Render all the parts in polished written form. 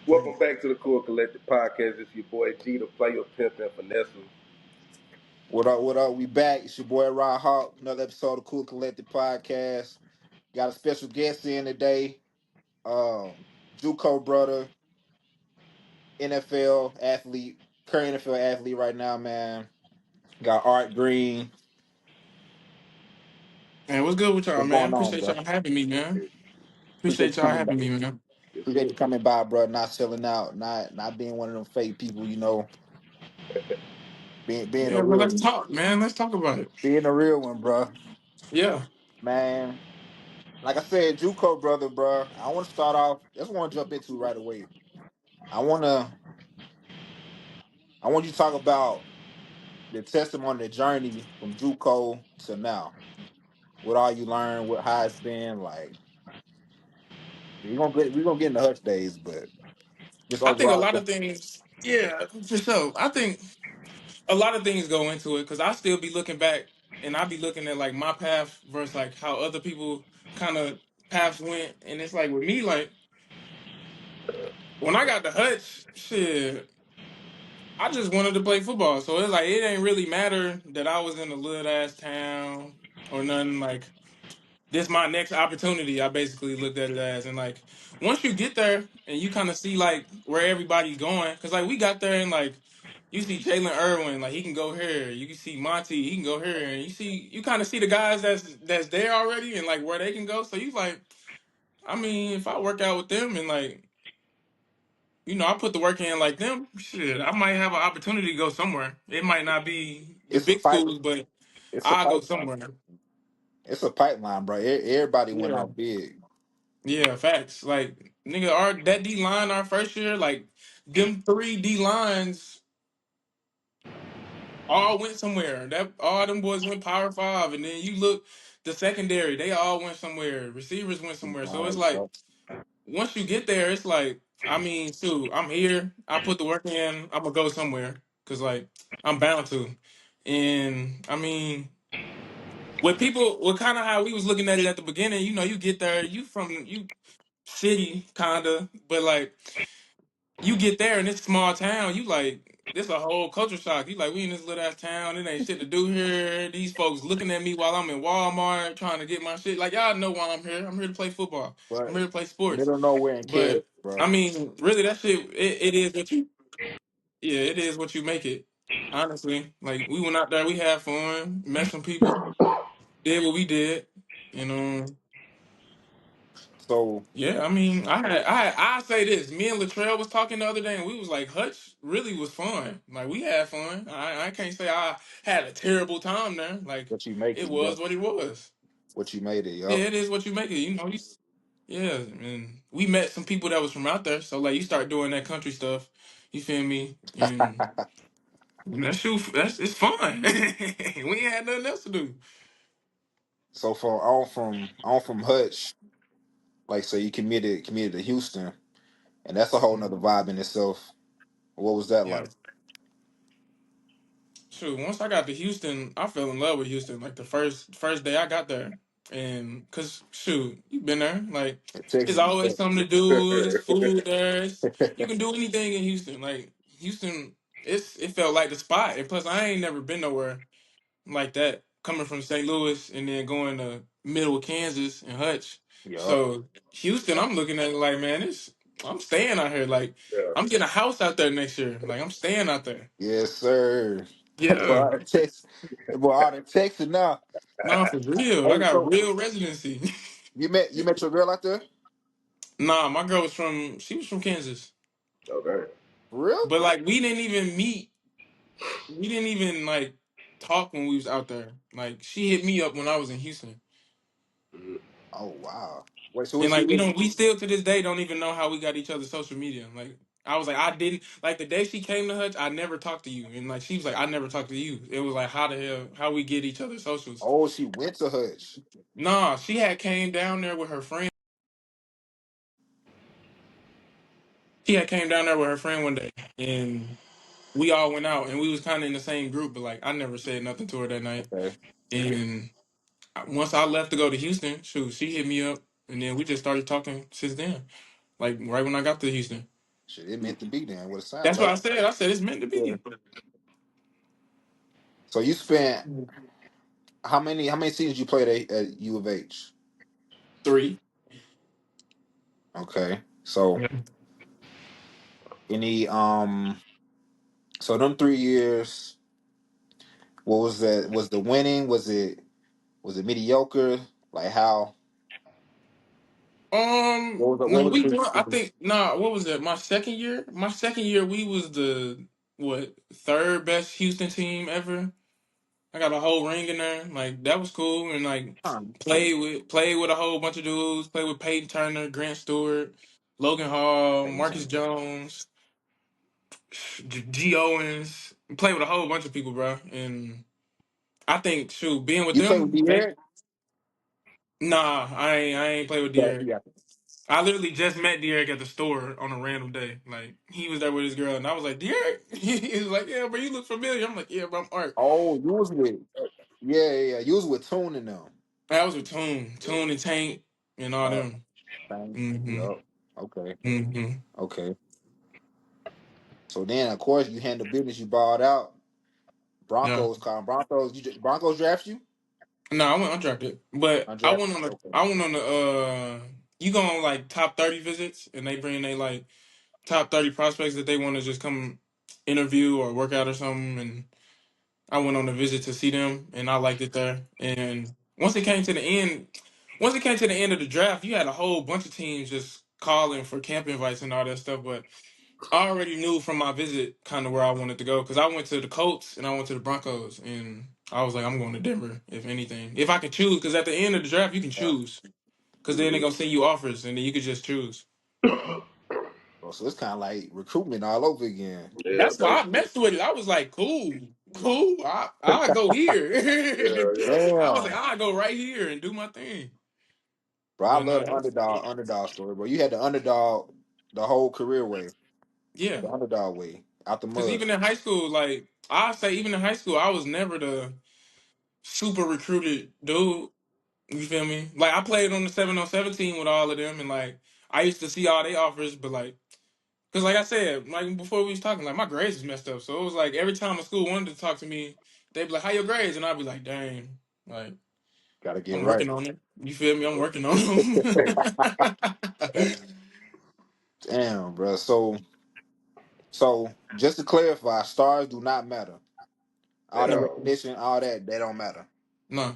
Welcome back to the Cool Collective Podcast. It's your boy G, the player, pimp, and finesse. What up? What up? We back. It's your boy Rod Hawk. Another episode of Cool Collective Podcast. Got a special guest in today. Juco brother, NFL athlete, current NFL athlete right now, man. Got Art Green. Man, what's good with y'all, What's man? going on, Appreciate bro? y'all having me, man. Appreciate Appreciate you y'all coming by. having me, man. Yes, Appreciate sir. you coming by, bro. Not selling out, not being one of them fake people. Being a Yeah, but real let's talk, man. Let's talk about it. being a real one, bro. Yeah. Man, like I said, Juco brother, bro. I want to start off. That's what I want to jump into right away. I wanna I want you to talk about the testimony, the journey from JUCO to now. What all you learned, what how it's been like. We're gonna get in the Hutch days, but just I think a overall. lot of things, yeah, for sure. I think a lot of things go into it because I still be looking back and I be looking at like my path versus like how other people kind of paths went. And it's like with me, like when I got the Hutch, shit, I just wanted to play football. So it's like it ain't really matter that I was in a little ass town or nothing. Like this my next opportunity. I basically looked at it as, and like once you get there and you kind of see like where everybody's going, because like we got there and like you see Jalen Irwin, like he can go here. You can see Monty, he can go here, and you kind of see the guys that's there already and like where they can go. So you like, I mean, if I work out with them and like I put the work in like them, shit, I might have an opportunity to go somewhere. It might not be the It's a big pipe. schools, but It's a I'll go pipeline. somewhere. It's a pipeline, bro. Everybody went Yeah. out big. Yeah, facts. Like nigga, our that D line our first year, like them three D lines all went somewhere. That all them boys went Power Five, and then you look the secondary, they all went somewhere. Receivers went somewhere. So it's Right, like bro. once you get there, it's like I mean, shoot, I'm here. I put the work in. I'm gonna go somewhere because like I'm bound to. And I mean, with people, with kind of how we was looking at it at the beginning, you get there, you city kinda, but like. You get there in this small town, you like this a whole culture shock. You like we in this little ass town, it ain't shit to do here. These folks looking at me while I'm in Walmart trying to get my shit. Like y'all know why I'm here. I'm here to play football. I'm But here to play sports. middle of nowhere in Kansas, But bro. I mean, really, that shit it is what you yeah, it is what you make it. Honestly, like we went out there, we had fun, met some people, did what we did, you know. So Yeah, I mean, I say this. Me and Latrell was talking the other day, and we was like, Hutch really was fun. Like we had fun. I can't say I had a terrible time there. Like what you make it it, yeah. was what it was. What you made it, Yeah, yup. it is what you make it. Yeah, and we met some people that was from out there. So like, you start doing that country stuff. You feel me? And that shoot, it's fun. We ain't had nothing else to do. So on from Hutch, like so you committed to Houston, and that's a whole nother vibe in itself. What was that Yeah. like? Shoot, once I got to Houston, I fell in love with Houston. Like the first day I got there, and cause shoot, you been there. Like it's Texas. always something to do. There's food there. You can do anything in Houston. Like Houston, it felt like the spot. And plus, I ain't never been nowhere like that. Coming from St. Louis and then going to middle of Kansas and Hutch. Yup. So Houston, I'm looking at it like, man, I'm staying out here. Like Yeah. I'm getting a house out there next year. Like I'm staying out there. Yes, sir. Yeah. Boy, all the Texas now. Nah, for real. I Hey, got so real residency. you met your girl out there? Nah, my girl was she was from Kansas. Okay. For real? But like we didn't even meet. We didn't even like talk when we was out there. Like she hit me up when I was in Houston. Mhm. Oh wow. Wait, so And was she like was we still to this day don't even know how we got each other's social media. Like I was like, I didn't like the day she came to Hutch, I never talked to you. And like she was like, I never talked to you. It was like how the hell how we get each other's socials. oh she went to Hutch. Nah, she had came down there with her friend. She had came down there with her friend one day and we all went out and we was kind of in the same group, but like I never said nothing to her that night. Okay. And once I left to go to Houston, shoot, she hit me up, and then we just started talking since then. Like right when I got to Houston. Shit, it meant to be then. What it sound That's what like. I said. I said it's meant to Yeah. be. So you spent how many seasons you played at U of H? 3. Okay. So Yeah. any so them 3 years, what was that? Was the winning? Was it mediocre? Like how what No, was we the won. I think nah. What was that? My second year. My second year, we was the what third best Houston team ever. I got a whole ring in there. Like that was cool, and like time? played with a whole bunch of dudes. Played with Peyton Turner, Grant Stewart, Logan Hall, Same Marcus time. Jones, G Owens. Played with a whole bunch of people, bro. And I think shoot, being with You played with them, D Eric? nah, I ain't play with Yeah, Derek. yeah. I literally just met Derek at the store on a random day. Like he was there with his girl, and I was like, Derek. He was like, yeah, bro, you look familiar. I'm like, yeah, bro, I'm Art. Oh, you was with yeah, yeah, yeah. You was with Tune and them. I was with Tune and Tank, and all Uh, them. Thank. Mm-hmm. Yup. Okay. Mm-hmm. Okay. So then, of course, you handle business. You balled out. Yeah. Broncos, calling Broncos. Broncos draft you? No, I went undrafted, but I Undrafted. went on the Okay. I went on the you go on like top 30 visits, and they bring they like top 30 prospects that they want to just come interview or work out or something, and I went on a visit to see them, and I liked it there. And once it came to the end of the draft, you had a whole bunch of teams just calling for camp invites and all that stuff. But I already knew from my visit kind of where I wanted to go because I went to the Colts and I went to the Broncos, and I was like, I'm going to Denver if anything, if I could choose. Because at the end of the draft, you can choose. Because then they're Mhm. gonna send you offers, and then you could just choose. Well, so it's kind of like recruitment all over again. Yeah, That's why I basically. messed with it. I was like, cool. I go here. Yeah, yeah. I was like, Damn, I go right here and do my thing. bro, I But love no, the underdog story, bro. You had the underdog the whole career way, yeah. the underdog way, out the Because mud. even in high school, like I say, even in high school, I was never the super recruited dude. You feel me? Like I played on the 7-on-7 team with all of them, and like I used to see all they offers, but like, cause like I said, like before we was talking, like my grades was messed up, so it was like every time a school wanted to talk to me, they'd be like, "How your grades?" And I'd be like, "Dang, like Got to get I'm right. working on it." You feel me? I'm working on them. Damn, bro. So just to clarify, stars do not matter. All At that all. recognition, all that, they don't matter. No,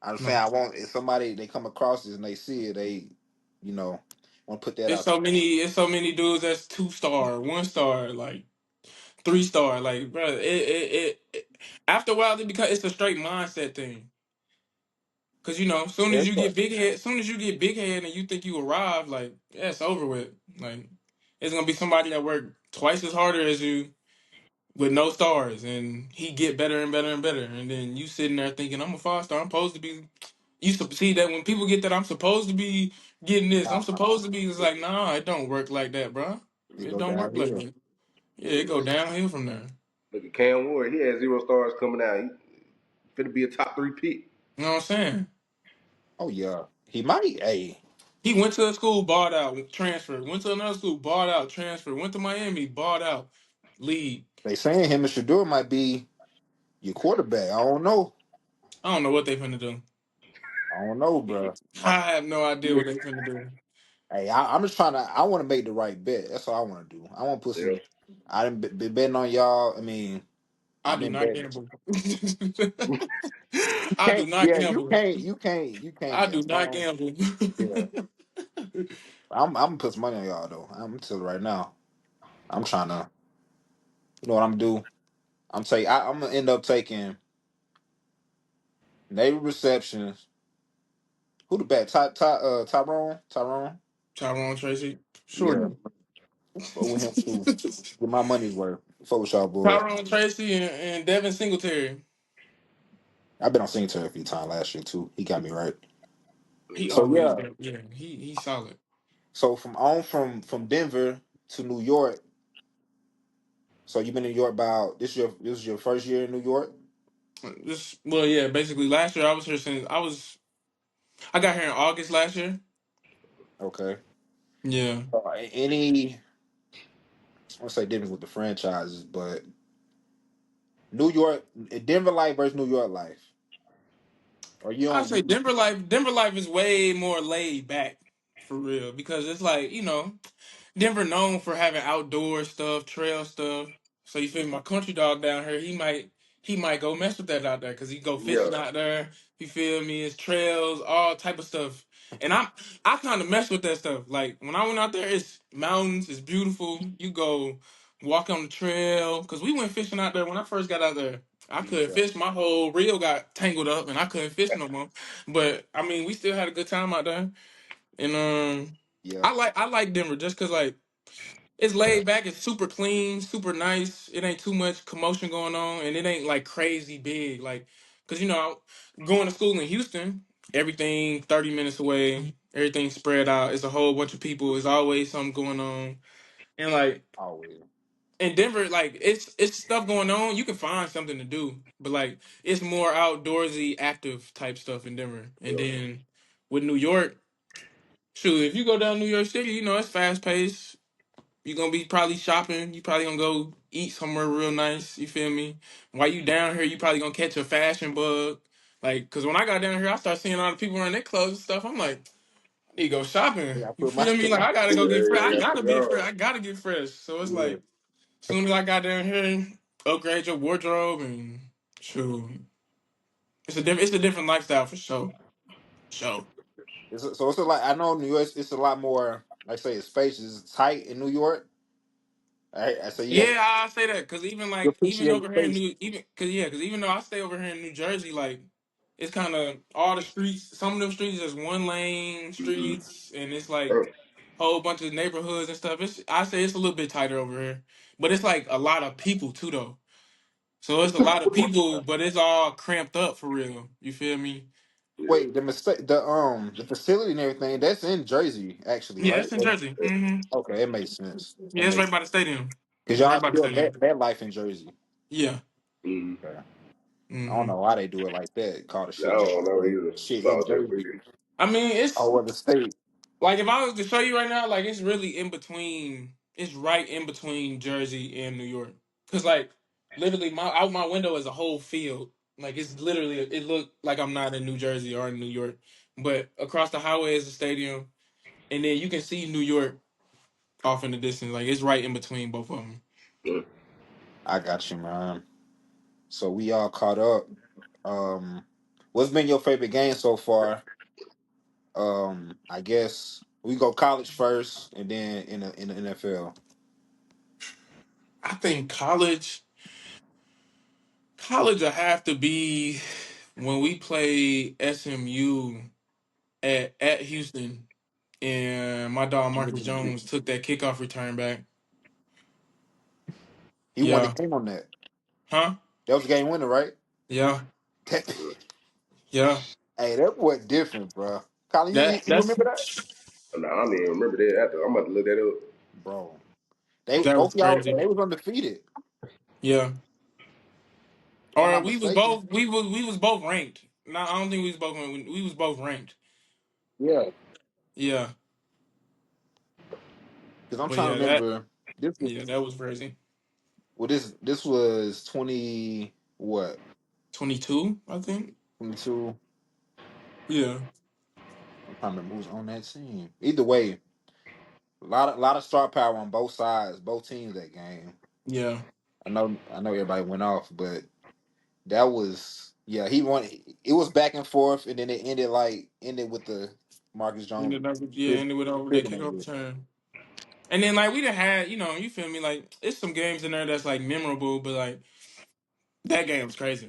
I'm saying no. I want if somebody they come across this and they see it, they, you know, want to put that It's out there. so many. It's so many dudes that's 2-star, 1-star, like 3-star. Like, bro, after a while, it's a straight mindset thing. Cause soon as Yes, you sir. get big head, soon as you get big head and you think you arrive, like yeah, it's over with. Like it's gonna be somebody that worked twice as harder as you with no stars, and he get better and better and better, and then you sitting there thinking I'm a 5-star. I'm supposed to be. You see that when people get that I'm supposed to be getting this, I'm Nah, supposed to be. It's like nah, it don't work like that, bro. it It go don't work like downhill. that. Yeah, it go downhill from there. Look at Cam Ward. He had 0 stars coming out. He finna be a top 3 pick. You know what I'm saying? Oh yeah, he might. Hey, He went to a school, bought out, transferred. Went to another school, bought out, transferred. Went to Miami, bought out, lead. they saying him and Shador might be your quarterback. I don't know. I don't know what they finna do. I don't know, bro. I have no idea what they finna do. Hey, I'm just trying to. I want to make the right bet. That's all I want to do. I want to put Yeah. some. I done been betting on y'all. I mean, I I've do been not betting. gamble. I do Can't. not Yeah, you gamble. can't. You can't. You can't I do gamble. not gamble. Yeah, I'm gonna put some money on y'all though. I'm still right now. I'm trying to. You know what I'm gonna do? I'm gonna end up taking Navy receptions. Who the back? Tyrone. Tyrone. Tyrone Tracy, Yeah, Shorty. go with him too. Get my money's worth. Fuck with y'all boys. Tyrone Tracy and Devin Singletary. I've been on Singletary a few times last year too. He got me right. He So always yeah. got yeah. He's solid. So from Denver to New York. So you've been in New York about this is your first year in New York. Just well, yeah. Basically, last year I was here since I got here in August last year. Okay. Yeah. Any? I want to say different with the franchises, but New York, Denver life versus New York life. Or you I don't say you, Denver life is way more laid back for real because it's like Denver known for having outdoor stuff, trail stuff. So you feel me? My country dog down here, he might go mess with that out there because he go Yeah. fishing out there. You feel me? It's trails, all type of stuff. And I kind of mess with that stuff. Like when I went out there, it's mountains, it's beautiful. You go walk on the trail because we went fishing out there when I first got out there. I couldn't yeah, fish. My whole reel got tangled up, and I couldn't fish no more. But I mean, we still had a good time out there. And yeah. I like Denver just cause like it's laid back, it's super clean, super nice. It ain't too much commotion going on, and it ain't like crazy big. Like, cause going to school in Houston, everything 30 minutes away, everything spread out. It's a whole bunch of people. There's always something going on, and like Always. in Denver, like it's stuff going on. You can find something to do, but like it's more outdoorsy, active type stuff in Denver. And Yeah. then with New York. Shoot, if you go down New York City, it's fast paced. You're gonna be probably shopping. You probably gonna go eat somewhere real nice. You feel me? While you down here, you probably gonna catch a fashion bug. Like, cause when I got down here, I started seeing all the people wearing their clothes and stuff. I'm like, I need to go shopping. Yeah, I You put my feel me? Like, I gotta Yeah, go get fresh. I yeah, gotta for be fresh. sure. I gotta get fresh. So it's yeah. like, soon as I got down here, upgrade your wardrobe and shoot, it's a different lifestyle for sure. Sure. So it's a lot. I know New York. It's a lot more. Like I say, it's spacious. It's tight in New York. I say you got Yeah, I say that because to even appreciate over here in space. even though I stay over here in New Jersey, like it's kind of all the streets. Some of them streets is one lane Mm-hmm. streets, and it's like whole bunch of neighborhoods and stuff. I say it's a little bit tighter over here, but it's like a lot of people too though. So it's a lot of people, but it's all cramped up for real. You feel me? Yeah. Wait, the mistake, the facility and everything. That's in Jersey, actually, Yeah, right? it's in Jersey. Hmm. Okay, it makes sense. It Yeah, it's makes right by the stadium. because It's right y'all by the still stadium. that life in Jersey. Yeah. Mm-hmm. Okay. I don't Hmm. know why they do it like that. Call the I shit don't know either. shit in Thought that Jersey. weird. I mean, Oh, well, the state. like if I was to show you right now, like it's really in between. It's right in between Jersey and New York. Cause like literally, out my window is a whole field. Like it's literally, it looked like I'm not in New Jersey or in New York, but across the highway is the stadium, and then you can see New York off in the distance. Like it's right in between both of them. Yeah. I got you, man. So we all caught up. Um, what's been your favorite game so far? I guess we go college first, and then in the NFL. I think college will have to be when we play SMU at Houston, and my dog Marcus Jones took that kickoff return back. He won the Yeah. game on that. Huh? That was the game winner, right? Yeah. That, Yeah. hey, that was different, bro. Colin, That you that's remember that, Nah, I don't even remember that. I'm about to look that up. bro? They that was both y'all crazy. they was undefeated, Yeah. if I'm Or not we was mistaken. both we was both ranked. No, I don't think we was both ranked. Yeah, Yeah. because I'm But trying to yeah, that remember. This was yeah, that was crazy. this was 20 what 22, I think. 22. Yeah. I'm trying to remember who's on that team. Either way, a lot of star power on both sides, both teams that game. Yeah. I know everybody went off, but that was yeah. He won. It was back and forth, and then it ended with the Marcus Jones. Ended with over that kickoff return. And then like we done had, you feel me, like it's some games in there that's like memorable, but like that game was crazy.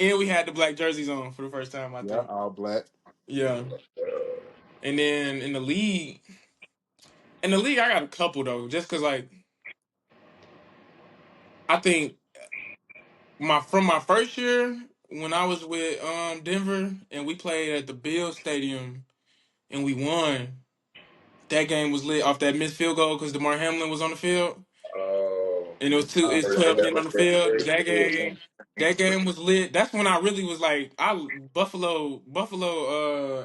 And we had the black jerseys on for the first time, I Yeah, think. all black. Yeah. And then in the league, I got a couple though, just cause like I think my first year when I was with Denver and we played at the Bill Stadium and we won. That game was lit off that missed field goal because DeMar Hamlin was on the field and it's First they 12 men never on the first field. first That yeah. game that game was lit. That's when I really was like, Buffalo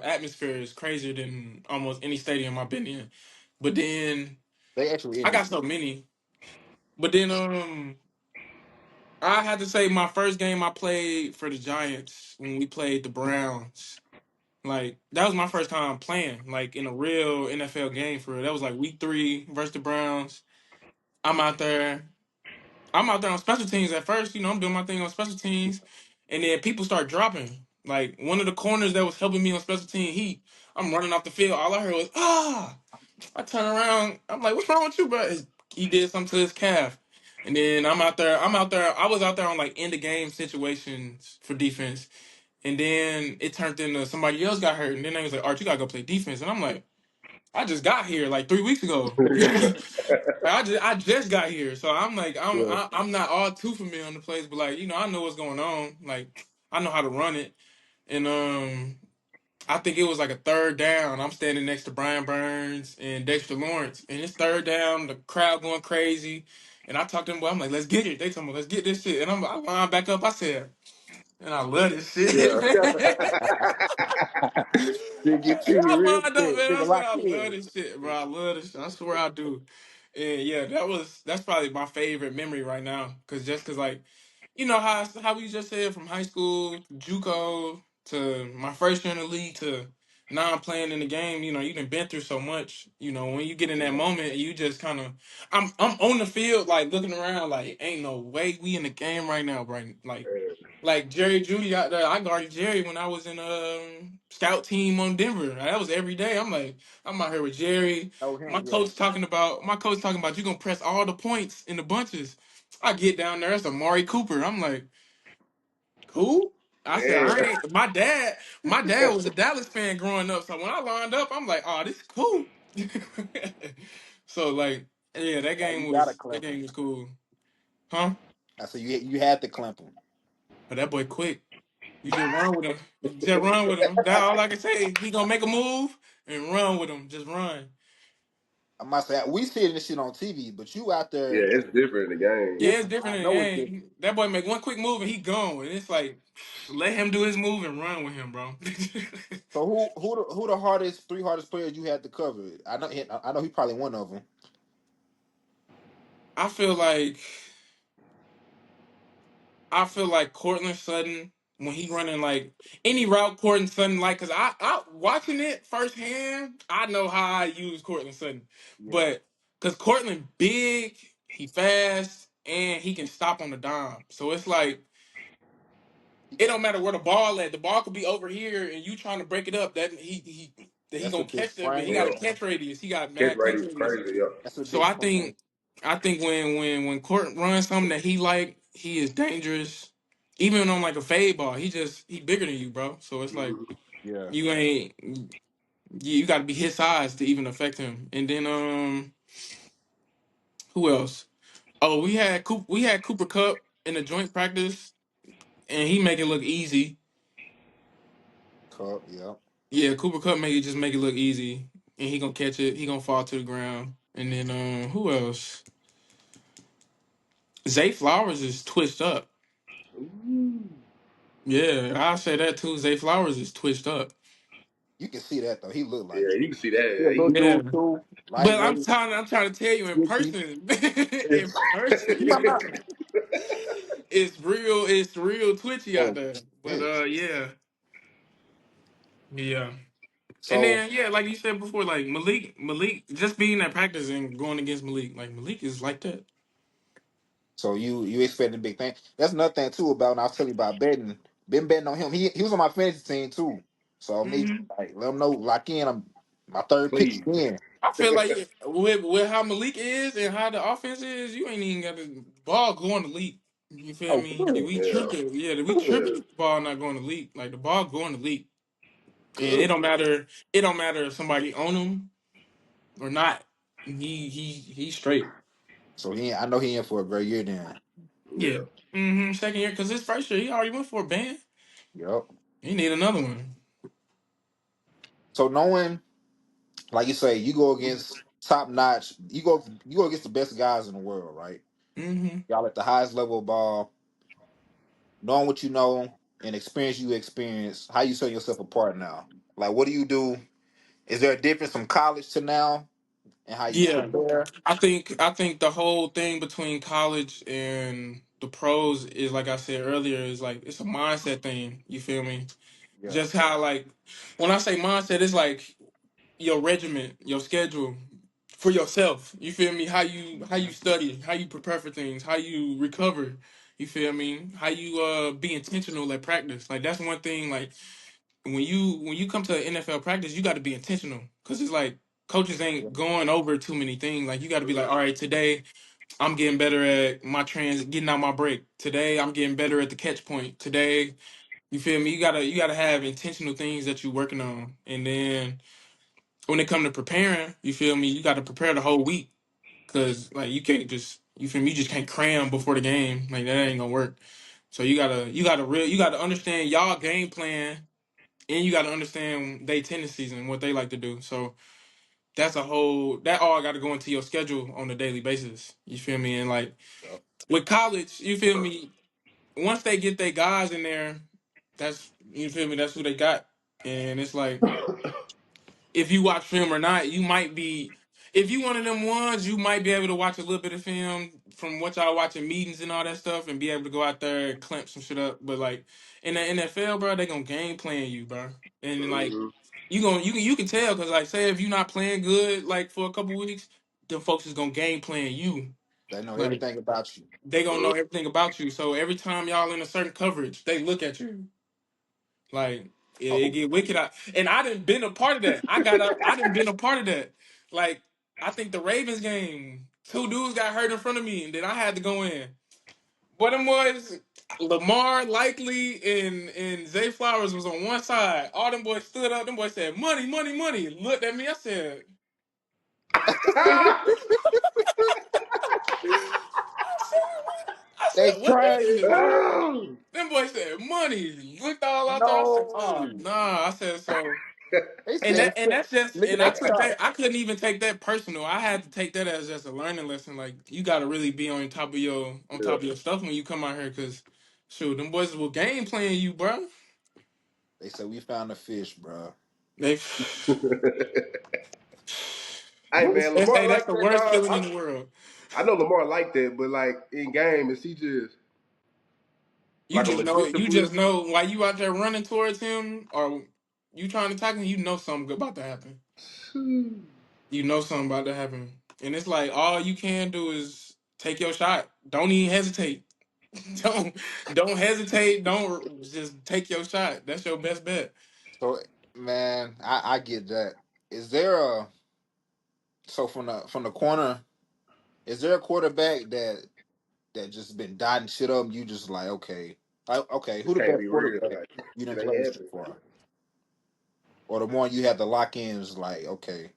atmosphere is crazier than almost any stadium I've been in. But then They actually I ended. got so many. But then I had to say my first game I played for the Giants when we played the Browns. Like that was my first time playing like in a real NFL game for real. That was like week 3 versus the Browns. I'm out there. I'm out there on special teams at first. I'm doing my thing on special teams, and then people start dropping. Like one of the corners that was helping me on special team, I'm running off the field. All I heard was ah. I turn around. I'm like, what's wrong with you, bro? He did something to his calf. And then I'm out there. I was out there on like end of game situations for defense. And then it turned into somebody else got hurt. And then they was like, Art, you gotta go play defense. And I'm like, I just got here like 3 weeks ago. I just got here. So I'm like, Yeah. I'm not all too familiar on the place, but like, I know what's going on. Like, I know how to run it. And I think it was like a third down. I'm standing next to Brian Burns and Dexter Lawrence, and it's third down. The crowd going crazy, and I talked to them. Boy, I'm like, "Let's get it." They told me, "Let's get this shit." And I lined back up. I said, "And I love this shit, Yeah. man." They get to you I real lined up, quick. man. Nigga I said, lock "I love in. this shit, bro. I love this shit. I swear I do." And yeah, that's probably my favorite memory right now, cause like, how we just said from high school, JUCO to my first year in the league to now I'm playing in the game. You done been through so much. When you get in that Yeah. moment, you just kind of, I'm on the field like looking around like ain't no way we in the game right now, right? Like Jerry Judy out there. I guarded Jerry when I was in scout team on Denver. That was every day. I'm out here with Jerry. Oh My him, yeah. coach talking about you gonna press all the points in the bunches. I get down there, it's Amari Cooper. I'm like, who? I said, I Man. ain't my dad was a Dallas fan growing up. So when I lined up, I'm like, oh, this is cool. So like, yeah, that Oh, you game gotta was that clamp him. game was cool. Huh? I said you had to clamp him. But that boy quick. You just run with him. You just run with him. That's all I can say. He gonna make a move and run with him. Just run. I must say we see this shit on TV, but you out Yeah, there it's different in the game. Yeah, it's different. I different in the know it's different. game. That boy make one quick move and he gone. And it's like, let him do his move and run with him, bro. So who the hardest 3 hardest players you had to cover? I know he probably one of them. I feel like I feel like Cortland Sutton when he running like any route Cortland Sutton like because I watching it firsthand I know how I use Cortland Sutton Yeah, but because Cortland big he fast and he can stop on the dime so it's like he it got don't matter where the ball could be over here and you trying to break it up that he that's a gonna big catch that but he frame. got Yeah. a catch radius he got Catch mad rate catch is radius crazy. Yeah. That's a so big I frame. think I think when Court runs something that he like, he is dangerous. Even on like a fade ball, he bigger than you, bro. So it's like Mhm. Yeah. you ain't you got to be his size to even affect him. And then who else? Oh, we had Cooper Cup in a joint practice, and he make it look easy. Cup, yeah. Yeah, Cooper Cup make it look easy, and he gonna catch it. He gonna fall to the ground. And then who else? Zay Flowers is twitched up. Ooh. Yeah, I'll say that too. Zay Flowers is twitched up. You can see that though. He looked like Yeah, you can see that. he a Yeah, little Yeah, dude too, but lightweight, I'm trying to tell you in squishy. person, in person, You talking about? it's real twitchy out Oh, there. But bitch. yeah, and So then yeah, like you said before, like Malik, just being at practice and going against Malik, like Malik is like that. so you expecting big thing. That's another thing too about. And I was telling you about betting. Been betting on him. He was on my fantasy team too. So me hmm like let him know lock in. I'm my third pick please. again. I feel like with how Malik is and how the offense is, you ain't even got the ball going to leak. You feel Oh, me? good, We Yeah. tripping, yeah. We good. tripping. The ball not going to leak. Like the ball going to leak. And it Good. don't matter. It don't matter if somebody own him or not. He's straight. So I know he in for a great year then. Yeah. Yeah. Second year because his first year he already went for a ban. Yep. He need another one. So knowing, like you say, you go against top notch. You go against the best guys in the world, right? Mm-hmm. Y'all at the highest level of ball, knowing what you know and experience you experience. How you set yourself apart now? Like, what do you do? Is there a difference from college to now? and how you Yeah, prepare. I think the whole thing between college and the pros is like I said earlier is like it's a mindset thing. You feel me? Yeah, Just how like when I say mindset, it's like your regiment, your schedule for yourself. You feel me? How you study, how you prepare for things, how you recover. You feel me? How you be intentional at practice. Like that's one thing. Like when you come to an NFL practice, you got to be intentional because it's like coaches yeah, ain't going over too many things. Like you got to be like, all right, today I'm getting better at my getting out my break. Today I'm getting better at the catch point. Today, you feel me? You gotta have intentional things that you're working on, and then when it come to preparing, you feel me? You got to prepare the whole week because like you can't just you feel me? You just can't cram before the game. Like that ain't gonna work. So you gotta understand y'all game plan and you got to understand their tendencies and what they like to do. So that all got to go into your schedule on a daily basis. You feel me? And like yeah. with college, you feel me? Once they get their guys in there, that's you feel me? That's who they got, and it's like if you watch film or not, you might be. If you one of them ones, you might be able to watch a little bit of film from what y'all watching meetings and all that stuff, and be able to go out there and clamp some shit up. But like in the NFL, bro, they gonna game plan you, bro, and like Mm-hmm. you can tell because like say if you're not playing good like for a couple weeks, them folks is gonna game plan you. They know Like everything about you. they gonna know everything about you. So every time y'all in a certain coverage, they look at you. Like it Oh, get wicked out. And I didn't been a part of that. I didn't been a part of that. Like I think the Ravens game, two dudes got hurt in front of me, and then I had to go in. What them was Lamar Likely and Zay Flowers was on one side. All them boys stood up. Them boys said, "Money, money, money." Looked at me. I they said, what is it? crazy. Them boys said money. Looked all out there. I said, oh No, nah. I said so. they And said, that's just look at and I they took stop. that I couldn't even take that personal. I had to take that as just a learning lesson. Like you gotta really be on Yeah. top of your stuff when you come out here because shoot, them boys will game playing you, bro. They said we found a fish, bro. They Hey man, they say Lamar that's like the that, worst dog. feeling in the world. I know Lamar like that, but like in game, is he just You like a just know magician you for real? just know while you out there running towards him or you trying to tackle him, you know something good about to happen. You know something about to happen. And it's like all you can do is take your shot. Don't even hesitate. Don't don't hesitate. Don't just take your shot. That's your best bet. So, man, I get that. Is there a so from the corner? Is there a quarterback that just been dotting shit up? You just like okay, This who the can't best be real. quarterback Like you didn't it play ain't this happening. for? Or the one you had to lock in is like, okay,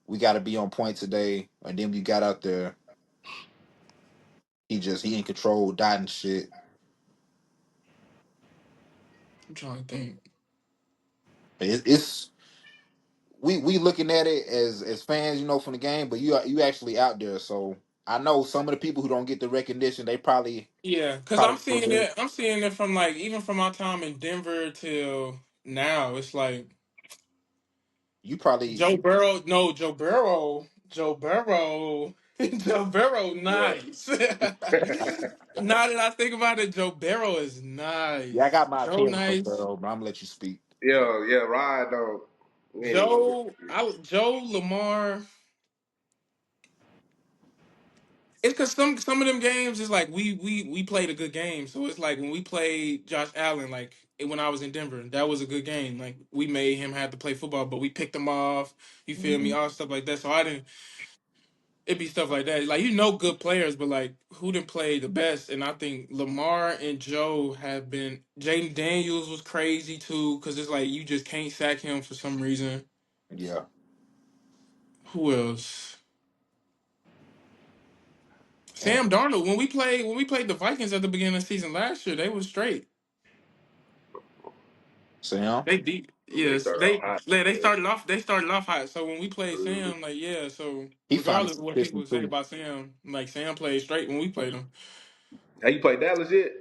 we got to be on point today, and then we got out there. He in control, dotting shit. I'm trying to think. It's we looking at it as fans, from the game, but you actually out there. So I know some of the people who don't get the recognition, they Yeah, because probably feel good. I'm seeing it from like even from my time in Denver till now. It's like You probably Joe you Burrow. No, Joe Burrow. Joe Burrow. Joe Burrow. Yeah. Nice. Now that I think about it, Joe Burrow is yeah, I nice. got my Joe opinion on nice. Burrow, but I'm gonna let you speak. Yeah, ride dog. We ain't even gonna get Joe Lamar. It's because some of them games is like we played a good game. So it's like when we played Josh Allen, like when I was in Denver, that was a good game. Like we made him have to play football, but we picked him off. You feel me? Mhm. All stuff like that. So I didn't. It'd be stuff like that. Like good players, but like who didn't play the best? And I think Lamar and Joe have been. Jaden Daniels was crazy too, because it's like you just can't sack him for some reason. Yeah, Who else? and Sam Darnold. When we played the Vikings at the beginning of the season last year, they was straight. Sam, They deep. they Yes, started off they hot. yeah, they Yeah. started off. They started off hot. So when we played Mhm. Sam, like yeah. So he found regardless his of what people position say too. about Sam, like Sam played straight when we played him. How you play Dallas yet?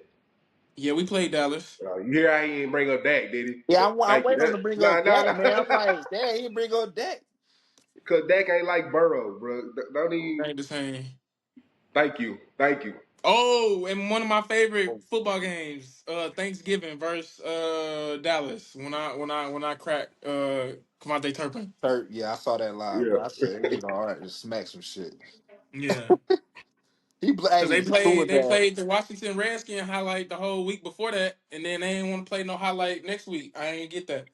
Yeah, we played Dallas. You hear how he ain't bring up Dak, did he? Yeah, I'm Thank you. waiting on him That to bring nah up Dak, man. I'm nah. like, damn, he didn't bring up Dak. Cause Dak ain't like Burrow, bro. Don't even. Ain't the same. Thank you, thank you. Oh, and one of my favorite football games, Thanksgiving versus Dallas. When I cracked Devontae Turpin. Third, yeah, I saw that live, Yeah. bro. I said, "Nigga, all right, just smack some shit." Yeah. Cause Hey, he threw it they bad. played the Washington Redskin highlight the whole week before that, and then they ain't want to play no highlight next week. I ain't get that.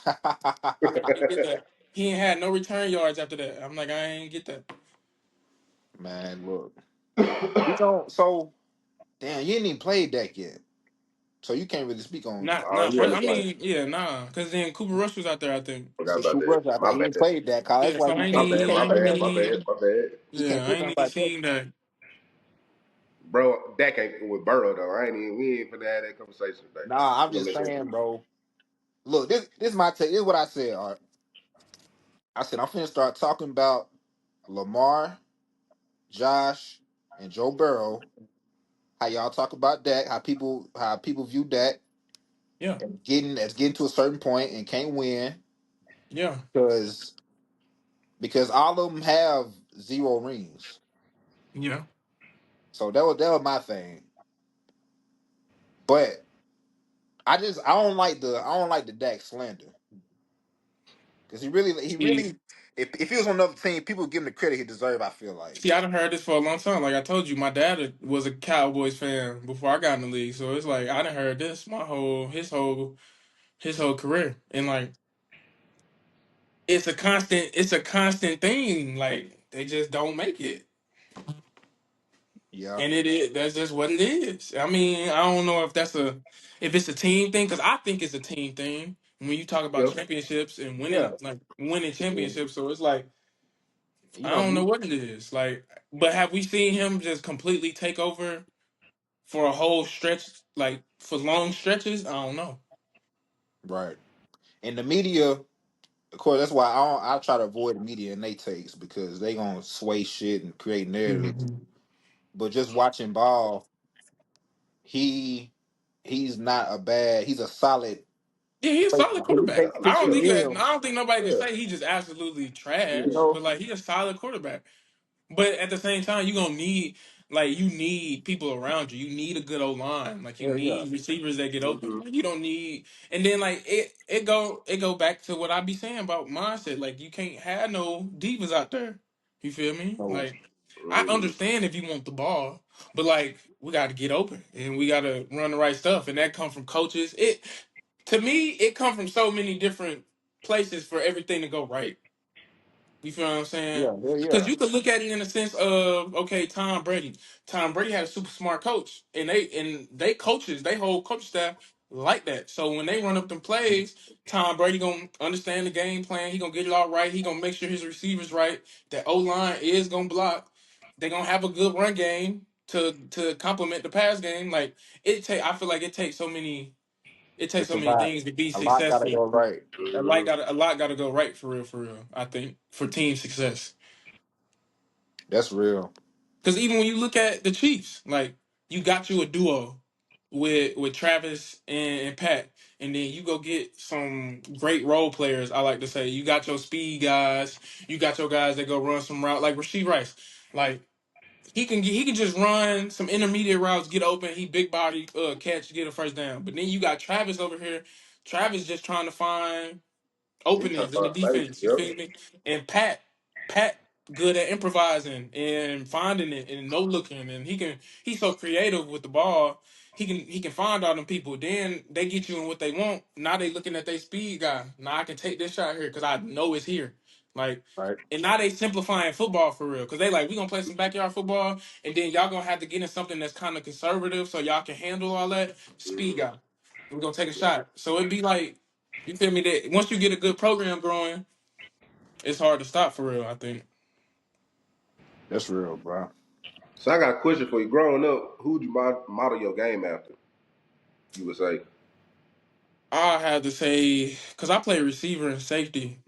I ain't get that. He ain't had no return yards after that. I'm like, I ain't get that. Man, look, you know, so damn, you ain't even played that yet, so you can't really speak on. Oh yeah, I that's right. mean, yeah, nah. Cause then Cooper Rush was out there, I think. Forgot So about shoot, that. brother, out there, My he ain't bad. played that, Kyle. That's Yeah, why so you can't put I nothing ain't like that. even, My bad. He can't yeah, I put ain't nothing even like that. seen that. Bro, Dak ain't with Burrow though. We ain't finna have that conversation today. Nah, I'm We gonna just let that saying, be. bro. Look, this is my take. This is what I said. All right. I said I'm finna start talking about Lamar, Josh, and Joe Burrow. How y'all talk about Dak? How people view Dak Yeah, and getting to a certain point and can't win yeah, because all of them have 0 rings. yeah. So that was my thing. But I don't like the Dak slander because he really See, if he was on another team, people would give him the credit he deserved. I feel like. I done heard this for a long time. Like I told you, my dad was a Cowboys fan before I got in the league, so it's like I done heard this his whole career, and like it's a constant thing. Like they just don't make it. Yeah, And it is that's just what it is. I mean, I don't know if it's a team thing because I think it's a team thing when you talk about Yeah. championships and yeah. winning And, championships. So it's like you I know, don't know what it is. Like, but have we seen him just completely take over for a whole stretch, like for long stretches? I don't know. right. And the media, of course, that's why I try to avoid the media and they takes because they gonna sway shit and create narratives. Mhm. But just watching ball, he he's not a bad. He's a solid Yeah, he's a player. solid When you quarterback. take I Solid, don't yeah. think that. $60 million, I don't think nobody can Yeah. say he just absolutely you trash. know, But like, he's a solid quarterback. But at the same time, you gonna need you need people around you. You need a good old line. Like you yeah, yeah, need receivers that get open. Mm-hmm. Like, you don't need. And then like it go back to what I be saying about mindset. Like you can't have no divas out there. You feel me? no, Like I Mm-hmm. understand if you want the ball, but like we got to get open and we got to run the right stuff, and that come from coaches. It to me it come from so many different places for everything to go right. You feel what I'm saying? yeah, yeah, Because yeah, you could look at it in the sense of okay, Tom Brady. Tom Brady had a super smart coach, and they coaches, they whole coach staff like that. So when they run up them plays, Tom Brady gonna understand the game plan. He gonna get it all right. He gonna make sure his receivers right. That O line is gonna block. They gonna have a good run game to complement the pass game. Like I feel like it takes it's so a many lot. things to be A lot gotta successful. go right. Mm-hmm. A lot got to go right for real, for real. I think for team success. That's real. Because even when you look at the Chiefs, like you got you a duo with Travis and Pat, and then you go get some great role players. I like to say you got your speed guys, you got your guys that go run some route like Rasheed Rice, like. He can just run some intermediate routes, get open. He big body catch, get a first down. But then you got Travis over here. Travis just trying to find He trying to openings in the find space. defense. You Yep. feel me? And Pat, good at improvising and finding it and no looking, and he's so creative with the ball. He can find all them people. Then they get you in what they want. Now they looking at their speed guy. Now I can take this shot here because I know it's here. Like. Right, And now they simplifying football for real because they like we gonna play some backyard football and then y'all gonna have to get in something that's kind of conservative so y'all can handle all that speed Mm-hmm. guy. We're gonna take a shot. So it'd be like you feel me? That once you get a good program growing, it's hard to stop for real. I think that's real, bro. So I got a question for you. Growing up, who'd you model your game after? You would say. I have to say because I played receiver and safety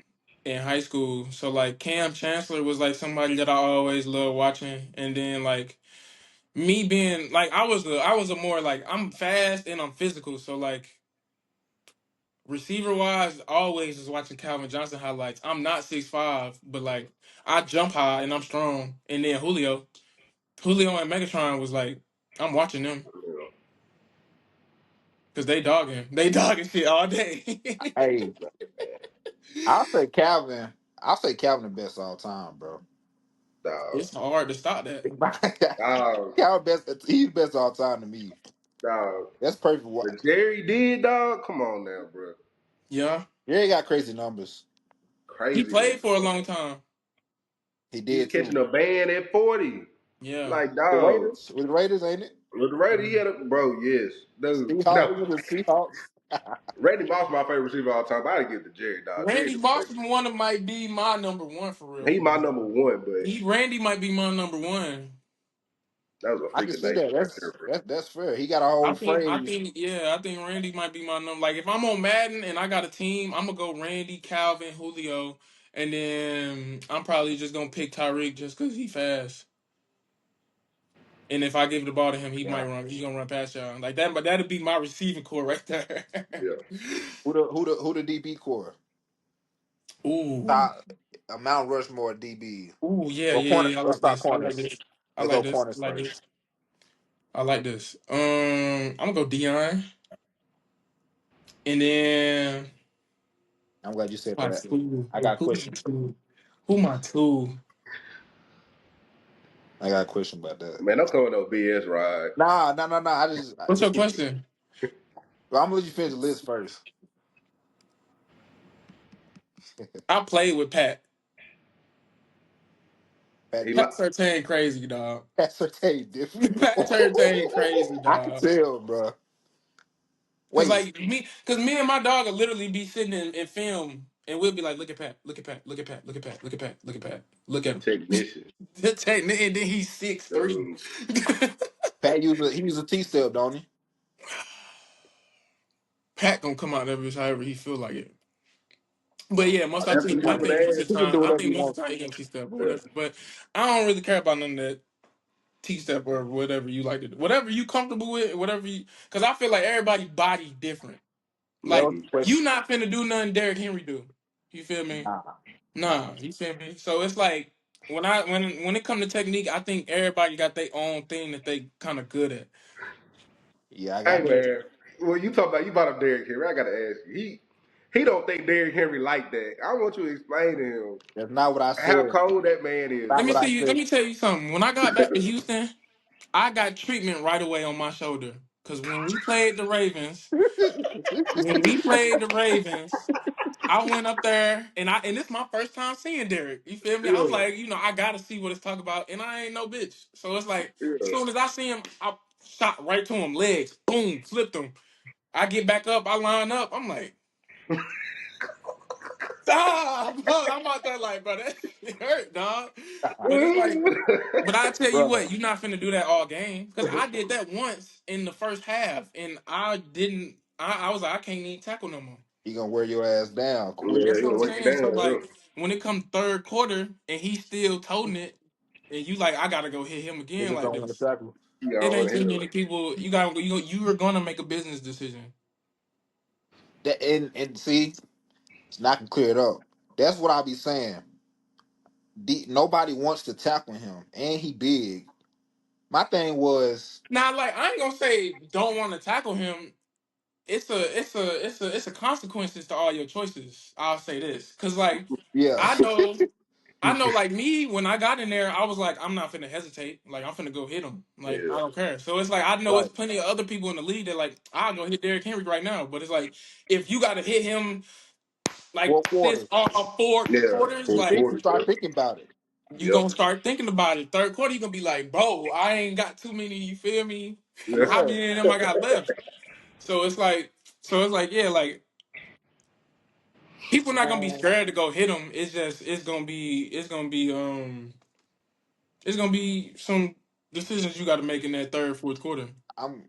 in high school, so like Cam Chancellor was like somebody that I always loved watching, and then like me being like I was a more like I'm fast and I'm physical, so like receiver wise, always just watching Calvin Johnson highlights. I'm not 6'5", but like I jump high and I'm strong. And then Julio and Megatron was like, I'm watching them You because they dogging shit all day. Hey, I'll say Calvin. I'll say Calvin the best all time, bro. dog, It's hard to stop that. dog, Calvin best. He's best all time to me. dog. That's perfect. The Jerry did, dog. Come on now, bro. Yeah, Yeah, he got crazy numbers. he Crazy played number. for a long time. He He was did catching too. a band at 40. Yeah, Like, The dog. Raiders, with the Raiders, ain't it? With the Raiders, he Mhm. had a bro. Yes, dude. Seahawks, No, it was the Seahawks. Randy Moss my favorite receiver of all time. But I get the Jerry, dog. Jerry Randy the Moss best. one of might be my number one for real. He For my real. number one, but Randy might be my number one. that was a I can freak of see nature that. right there, bro. That's fair. He got a whole I phrase. think, yeah, I think Randy might be my number. Like, if I'm on Madden and I got a team, I'm gonna go Randy, Calvin, Julio, and then I'm probably just gonna pick Tyreek just because he fast. And if I give the ball to him, he Yeah. might run. He gonna run past y'all like that. But that'd be my receiving core right there. Yeah. Who the DB core? Ooh, Top, Mount Rushmore DB. ooh, yeah, Or yeah, corner. yeah. I Let's like start this. I like corners. this. I Let's like go this. corners I like first. this. I like this. I'm gonna go Dion, and then I'm glad you said my that. two. I got a Who my question. two? Who my two? I got a question about that. Man, I'm coming no BS ride. Nah, nah, nah, nah. What's your question? Well, I'm gonna let you finish the list first. I played with Pat. Pat He did. my Pat Surtain crazy, dog. Pat Surtain different. Pat Surtain crazy, I can dog. tell, bro. Cause Wait, like me and my dog will literally be sitting in film, and we'll be like, look at Pat, look at Pat, look at Pat, look at Pat, look at Pat, look at Pat, look the at him. technician. And then he's 6'3". Dude. Pat he used a T-step, don't he? Pat gonna come out of this however he feel like it. But yeah, Oh, that's what I you want think to most ask. of the He can time, do I whatever he think most of wants. the time he gonna T-step or Yeah. whatever. But I don't really care about none of that T-step or whatever you like to do. Whatever you comfortable with, whatever you, because I feel like everybody body different. That Like was Mm-hmm. the you question. not finna do nothing Derrick Henry do. You feel me? Nah, nah. Nah, you feel me? So it's like when it come to technique, I think everybody got their own thing that they kind of good at. Yeah, I Hey got. But man, well you talk about you brought up Derrick Henry. I gotta ask you. He don't think Derrick Henry like that. I want you to explain to him That's not what I how said. cold that man is, Not what bro. I let said. me tell you something. When I got back to Houston, I got treatment right away on my shoulder. Cause when we played the Ravens, I went up there and it's my first time seeing Derek. You feel me? I was Yeah, like, I gotta see what it's talking about, and I ain't no bitch. So it's like, as yeah. soon as I see him, I shot right to him, legs, boom, flipped him. I get back up, I line up. I'm like, stop! I'm out there like, bro, that shit hurt, dog. But it's like, but I tell you Bro, what, you're not finna do that all game because I did that once in the first half, and I didn't. I was like, I can't even tackle no more. he gonna wear your ass down quick. Yeah, That's he what gonna I'm work you saying. So down, like, bro. when it comes third quarter and he's still toting it, and you like, I gotta go hit him again Niggas like don't want to this. tackle. He It gonna ain't want to too hit many him. people. You are gonna make a business decision. That and see, now I can clear it up. That's what I be saying. Nobody wants to tackle him, and he big. My thing was, Now, like, I ain't gonna say don't want to tackle him. It's a consequences to all your choices. I'll say this, cause like, yeah, I know. I know, like me, when I got in there, I was like, I'm not finna hesitate. Like, I'm finna go hit him. Like, I Yeah, don't care. So it's like, I know it's right. plenty of other people in the league that, like, I'll go hit Derrick Henry right now. But it's like, if you got to hit him, like, 4 quarters. four yeah. quarters, Full like, You quarter, start bro. thinking about it. you Yep. going to start thinking about it. Third quarter, you going to be like, bro, I ain't got too many, you feel me? Yeah. How Yeah, many of them I got left? So it's like, yeah, like, people not going to be man. scared to go hit him. It's just, it's gonna be some decisions you got to make in that third, fourth quarter. I'm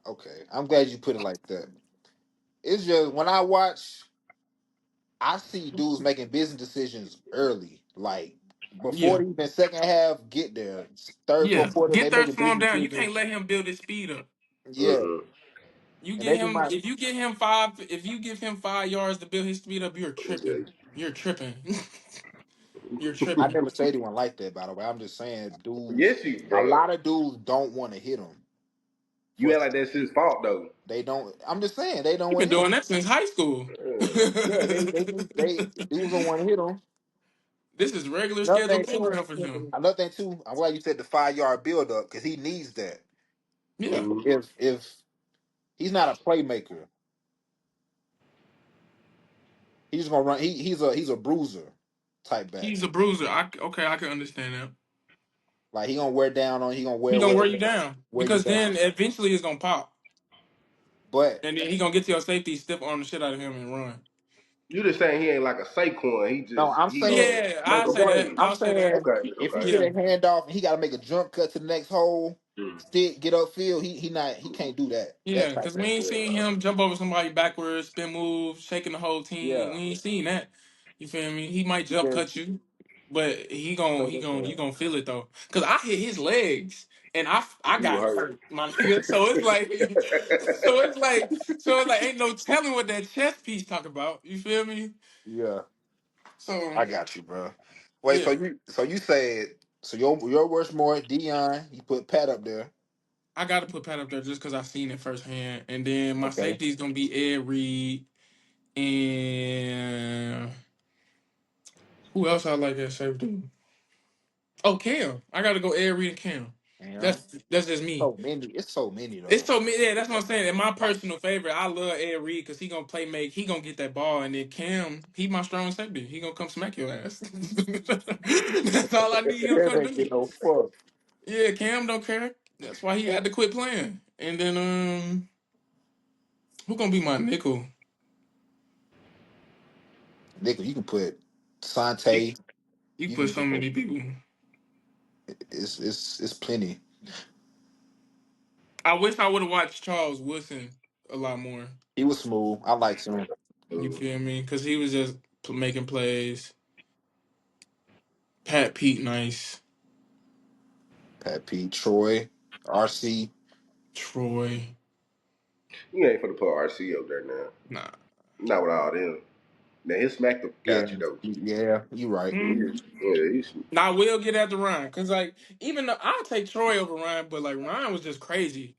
okay. I'm glad you put it like that. It's just when I watch, I see dudes making business decisions early, like before Yeah, even second half get there. Third, yeah. fourth quarter, they Get there, making slow him business down. You decisions. can't let him build his speed up. Yeah, Mm-mm. You and get they be him my. if you give him 5 yards to build his speed up, you're tripping. You're tripping. You're I tripping. never said anyone like that. By the way, I'm just saying, dudes. Yes, you, A bro. lot of dudes don't want to hit him. You For act like that's his fault though. they don't. I'm just saying they don't You've want been to hit doing him. that since high school. Yeah. Yeah, they dudes don't want to hit him. This is regular Another schedule thing too. program for him. Another thing too. I'm glad you said the 5 yard build up because he needs that. Yeah. Mhm. If he's not a playmaker, he's gonna run. He's a bruiser type back. He's a bruiser. I can understand that. Like he gonna wear down on. He gonna He wear gonna wear you down wear you because down. then eventually it's gonna pop, But and then he gonna get to your safety, stiff arm the shit out of him and run. You just saying he ain't like a Saquon. no, I'm He gonna saying Yeah, make I a say that. play. I'm I'll say that. saying Okay, if he okay. get Yeah, a handoff and he got to make a jump cut to the next hole, Mm. stick, get upfield. He can't do that. yeah, That type because we of ain't Yeah. seen him jump over somebody backwards, spin move, shaking the whole team. yeah. We ain't seen that. You feel me? He might He jump just cut you, but you gonna feel it though. Cause I hit his legs and I You got hurt. hurt, my nigga. So it's like, so it's like ain't no telling what that chest piece talk about. You feel me? yeah. So I got you, bro. Wait, yeah, so you said so your worst more Dion. You put Pat up there. I got to put Pat up there just because I seen it firsthand, and then my Okay. safety is gonna be Ed Reed and who else I like at safety? Oh, Cam. I got to go Ed Reed and Cam. Damn. That's just me. So many. It's so many It's though. so many. Yeah, that's what I'm saying. And my personal favorite, I love Ed Reed because he gonna play make. He gonna get that ball, and then Cam, he my strong safety. He gonna come smack your ass. That's all I need him to Cam come ain't do. get no fuck. Yeah, Cam don't care. That's why he had to quit playing. And then who gonna be my nickel? Nigga, you can put You, Sante. you You put can so go. many people. It's plenty. I wish I would have watched Charles Woodson a lot more. He was smooth. I liked him. You feel me? Because he was just making plays. Pat Pete, nice. Pat Pete, Troy, RC. Troy, You ain't finna put RC up there now. nah. Not with all them. Now his smack Yeah, got you though. yeah, you right. Hmm. Yeah, he's Now I will get after Ryan because like even though I'll take Troy over Ryan, but like Ryan was just crazy.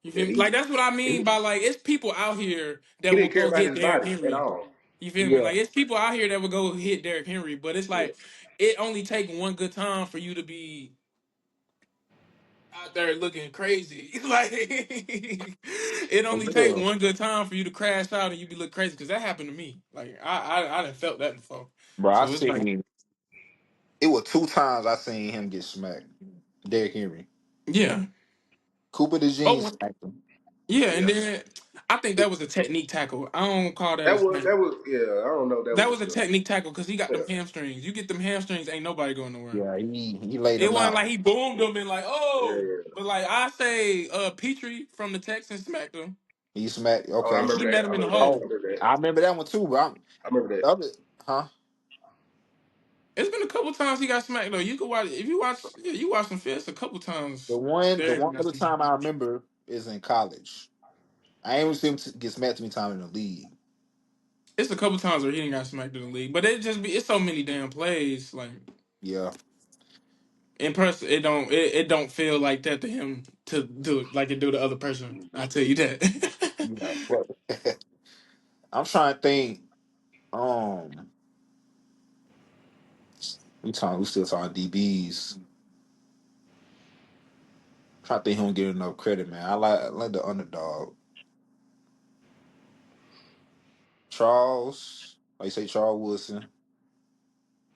You yeah, feel me? Like that's what I mean by like it's people out here he that will didn't care go about hit his Derrick body at Henry. all. You feel me? Yeah, Like it's people out here that will go hit Derrick Henry, but it's Yeah, like it only take one good time for you to be out there looking crazy. Like it for only take real, one good time for you to crash out and you be look crazy because that happened to me. Like I done felt that before. bro. I So it's like seen it was 2 times I seen him get smacked. Derrick Henry, yeah. Cooper DeJean Oh smacked him. yeah, and yeah. then I think that was a technique tackle. I don't call that a smack. That was yeah. I don't know. If that That was was a technique tackle because he got yeah. them hamstrings. You get them hamstrings, ain't nobody going nowhere. Yeah, he laid It him wasn't out. like he boomed them and like Yeah, oh, yeah. but like I say, Petrie from the Texans smacked him. He smacked. Oh, I Okay. remember He that. met I him in the remember that. I Oh, hole. remember that. I remember that one too. But I remember that. the other, huh? It's been a couple times he got smacked though. You could watch if you watch yeah, you watch some fits a couple times. The Derek one got other smacked. time I remember is in college. I ain't seen him get smacked too many times in the league. It's a couple times where he didn't got smacked in the league, but it just be it's so many damn plays. Like Yeah, in person, it don't feel like that to him to do it like it do to the other person. I tell you that. yeah. But I'm trying to think. Um, we still talking DBs. Trying to think he don't get enough credit, man. I like the underdog. Charles, like you say, Charles Woodson.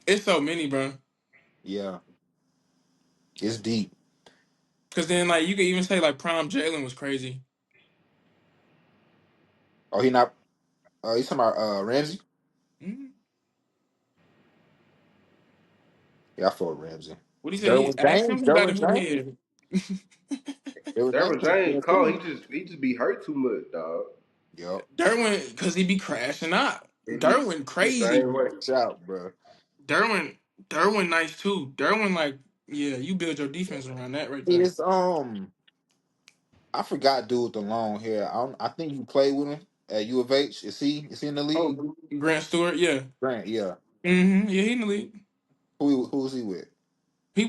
It's so many, bro. Yeah, it's deep. Because then like you could even say like Prime Jalen was crazy. Oh, he not. He's talking about Ramsey. Mhm. Yeah, I fought Ramsey. What he say? He Derwin asked James. him who got a Derwin good James. head. Derwin Derwin James. James Yeah, call. too. He just be hurt too much, dog. Yep. Derwin, because he be crashing out. Derwin He the crazy. same way. Shout, bro. Derwin, Derwin nice too. Derwin like, yeah, you build your defense around that right there. Is I forgot dude with the long hair. I think you played with him at U of H. Is he in the league? Oh, Grant Stewart, yeah. Grant, yeah. Yeah, he in the league. Who was he with? He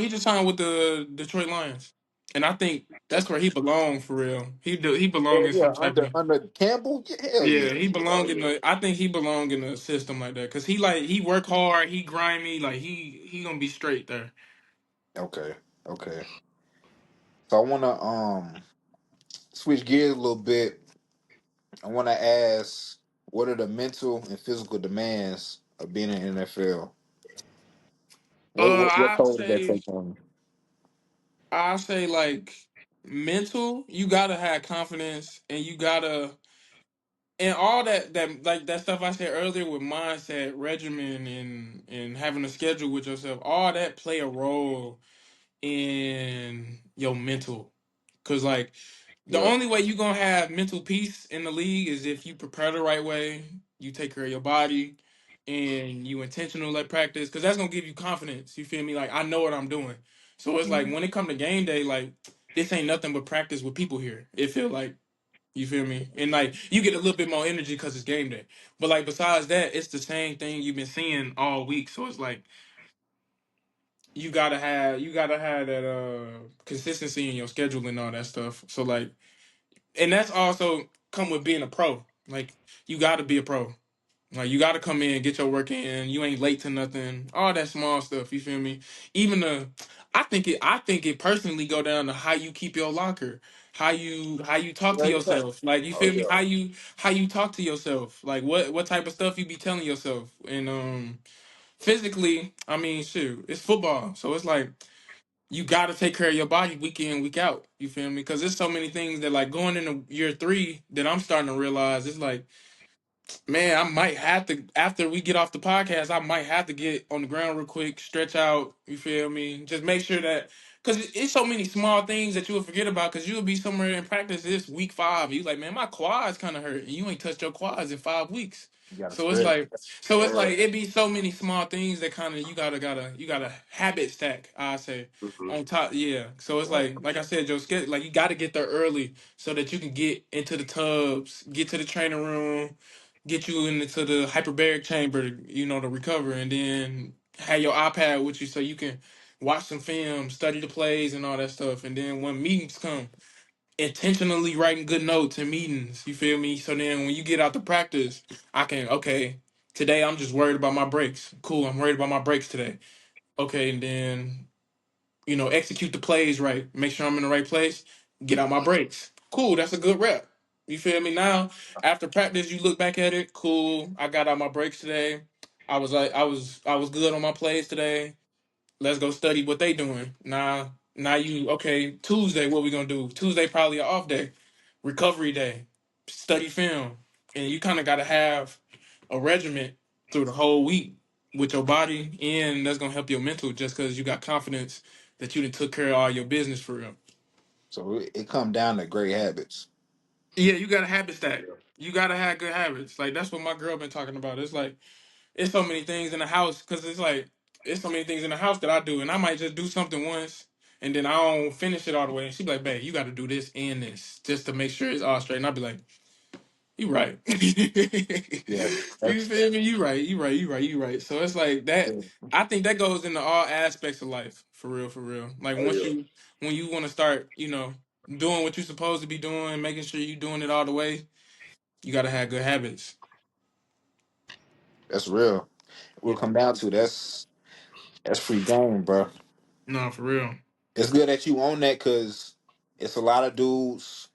just signed with the Detroit Lions, and I think that's where he belonged for real. He belong Oh in yeah, some type of under Campbell. Yeah, hell yeah. yeah. He belong in the. I think he belong in a system like that because he work hard. He grimy. Like he gonna be straight there. Okay, okay. So I want to switch gears a little bit. I want to ask, what are the mental and physical demands of being in the NFL? What I toll did that say take on I say like mental. You gotta have confidence, and you gotta and all that like that stuff I said earlier with mindset, regimen, and having a schedule with yourself. All that play a role in your mental. Cause like the you? Yeah, only way you gonna have mental peace in the league is if you prepare the right way, you take care of your body, and you intentional at practice. Cause that's gonna give you confidence. You feel me? Like I know what I'm doing. So it's like when it come to game day, like this ain't nothing but practice with people here. It feel like you feel me? And like you get a little bit more energy because it's game day. But like besides that, it's the same thing you've been seeing all week. So it's like you gotta have that consistency in your schedule and all that stuff. So like and that's also come with being a pro. Like you gotta be a pro. Like you gotta come in, get your work in, you ain't late to nothing. All that small stuff, you feel me? Even the I think it personally go down to how you keep your locker. How you talk to yeah, yeah. yourself. Like you Oh feel me? yeah. How you talk to yourself. Like what type of stuff you be telling yourself. And physically, I mean shoot, it's football. So it's like you got to take care of your body week in, week out. You feel me? Because there's so many things that like going into year 3 that I'm starting to realize. It's like, man, I might have to after we get off the podcast, I might have to get on the ground real quick, stretch out. You feel me? Just make sure that because it's so many small things that you will forget about. Because you'll be somewhere in practice this week 5, you like, man, my quads kind of hurt, and you ain't touched your quads in 5 weeks. You got to So it's stretch. like, so it's like it be so many small things that kind of you gotta habit stack. I say Mm-hmm. on top, yeah. So it's like I said, Joe, like you got to get there early so that you can get into the tubs, get to the training room, get you into the hyperbaric chamber, to recover, and then have your iPad with you so you can watch some film, study the plays, and all that stuff. And then when meetings come, intentionally writing good notes in meetings. You feel me? So then when you get out to practice, I can okay. Today I'm just worried about my breaks. Cool, I'm worried about my breaks today. Okay, and then execute the plays right. Make sure I'm in the right place. Get out my breaks. Cool, that's a good rep. You feel me? Now, after practice, you look back at it. Cool, I got out my breaks today. I was good on my plays today. Let's go study what they doing. Now you okay? Tuesday, what we gonna do? Tuesday probably an off day, recovery day, study film, and you kind of got to have a regiment through the whole week with your body, and that's gonna help your mental just because you got confidence that you done took care of all your business for real. So it come down to great habits. Yeah, you got to habit stack. You gotta have good habits. Like that's what my girl been talking about. It's like it's so many things in the house because it's like it's so many things in the house that I do, and I might just do something once, and then I don't finish it all the way. And she be like, "Babe, you got to do this and this just to make sure it's all straight." And I be like, "You right." Yeah, You that's feel me? You right. You right. You right. You right. So it's like that. I think that goes into all aspects of life, for real, for real. Like Oh yeah. when you want to start, doing what you're supposed to be doing, making sure you doing it all the way. You got to have good habits. that's real. We'll come down to that's free game, bro. No, for real. It's good that you own that because it's a lot of dudes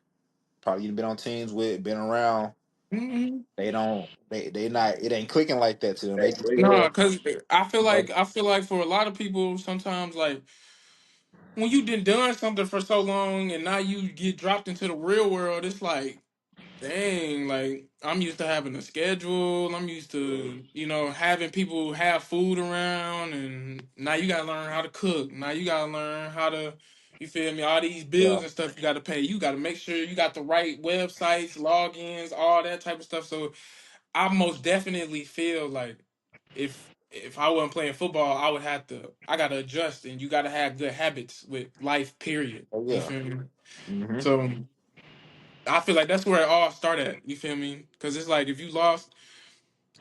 probably you've been on teams with, been around. Mhm. They don't, they not. It ain't clicking like that to them. They just No, feel, because you know, I feel like for a lot of people, sometimes like when you done something for so long and now you get dropped into the real world, it's like, dang, like I'm used to having a schedule. I'm used to, having people have food around, and now you gotta learn how to cook. Now you gotta learn how to, you feel me? All these yeah, bills and stuff you gotta pay. You gotta make sure you got the right websites, logins, all that type of stuff. So I most definitely feel like if if I wasn't playing football, I would have to. I gotta adjust, and you gotta have good habits with life. Period. Oh You yeah. feel me? Hmm. So I feel like that's where it all started. You feel me? Because it's like if you lost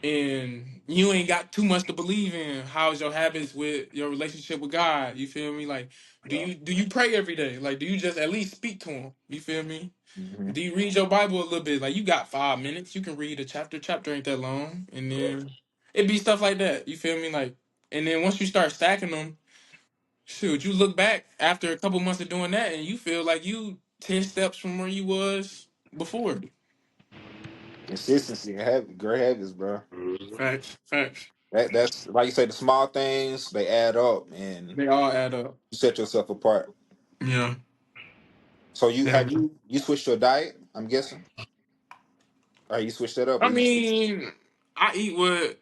and you ain't got too much to believe in, how's your habits with your relationship with God? You feel me? Like, Yeah. do you pray every day? Like, do you just at least speak to Him? You feel me? Hmm. Do you read your Bible a little bit? Like, you got 5 minutes, you can read a chapter. Chapter ain't that long, and then it be stuff like that. You feel me? Like, and then once you start stacking them, shoot, you look back after a couple months of doing that, and you feel like you 10 steps from where you was before. Consistency and habit, great habits, bro. Mm-hmm. Facts, facts. That's like you say, the small things they add up, and They all add up. you set yourself apart. Yeah. So you Yeah. have you switched your diet? I'm guessing, or you switched that up, or I you just mean, I eat what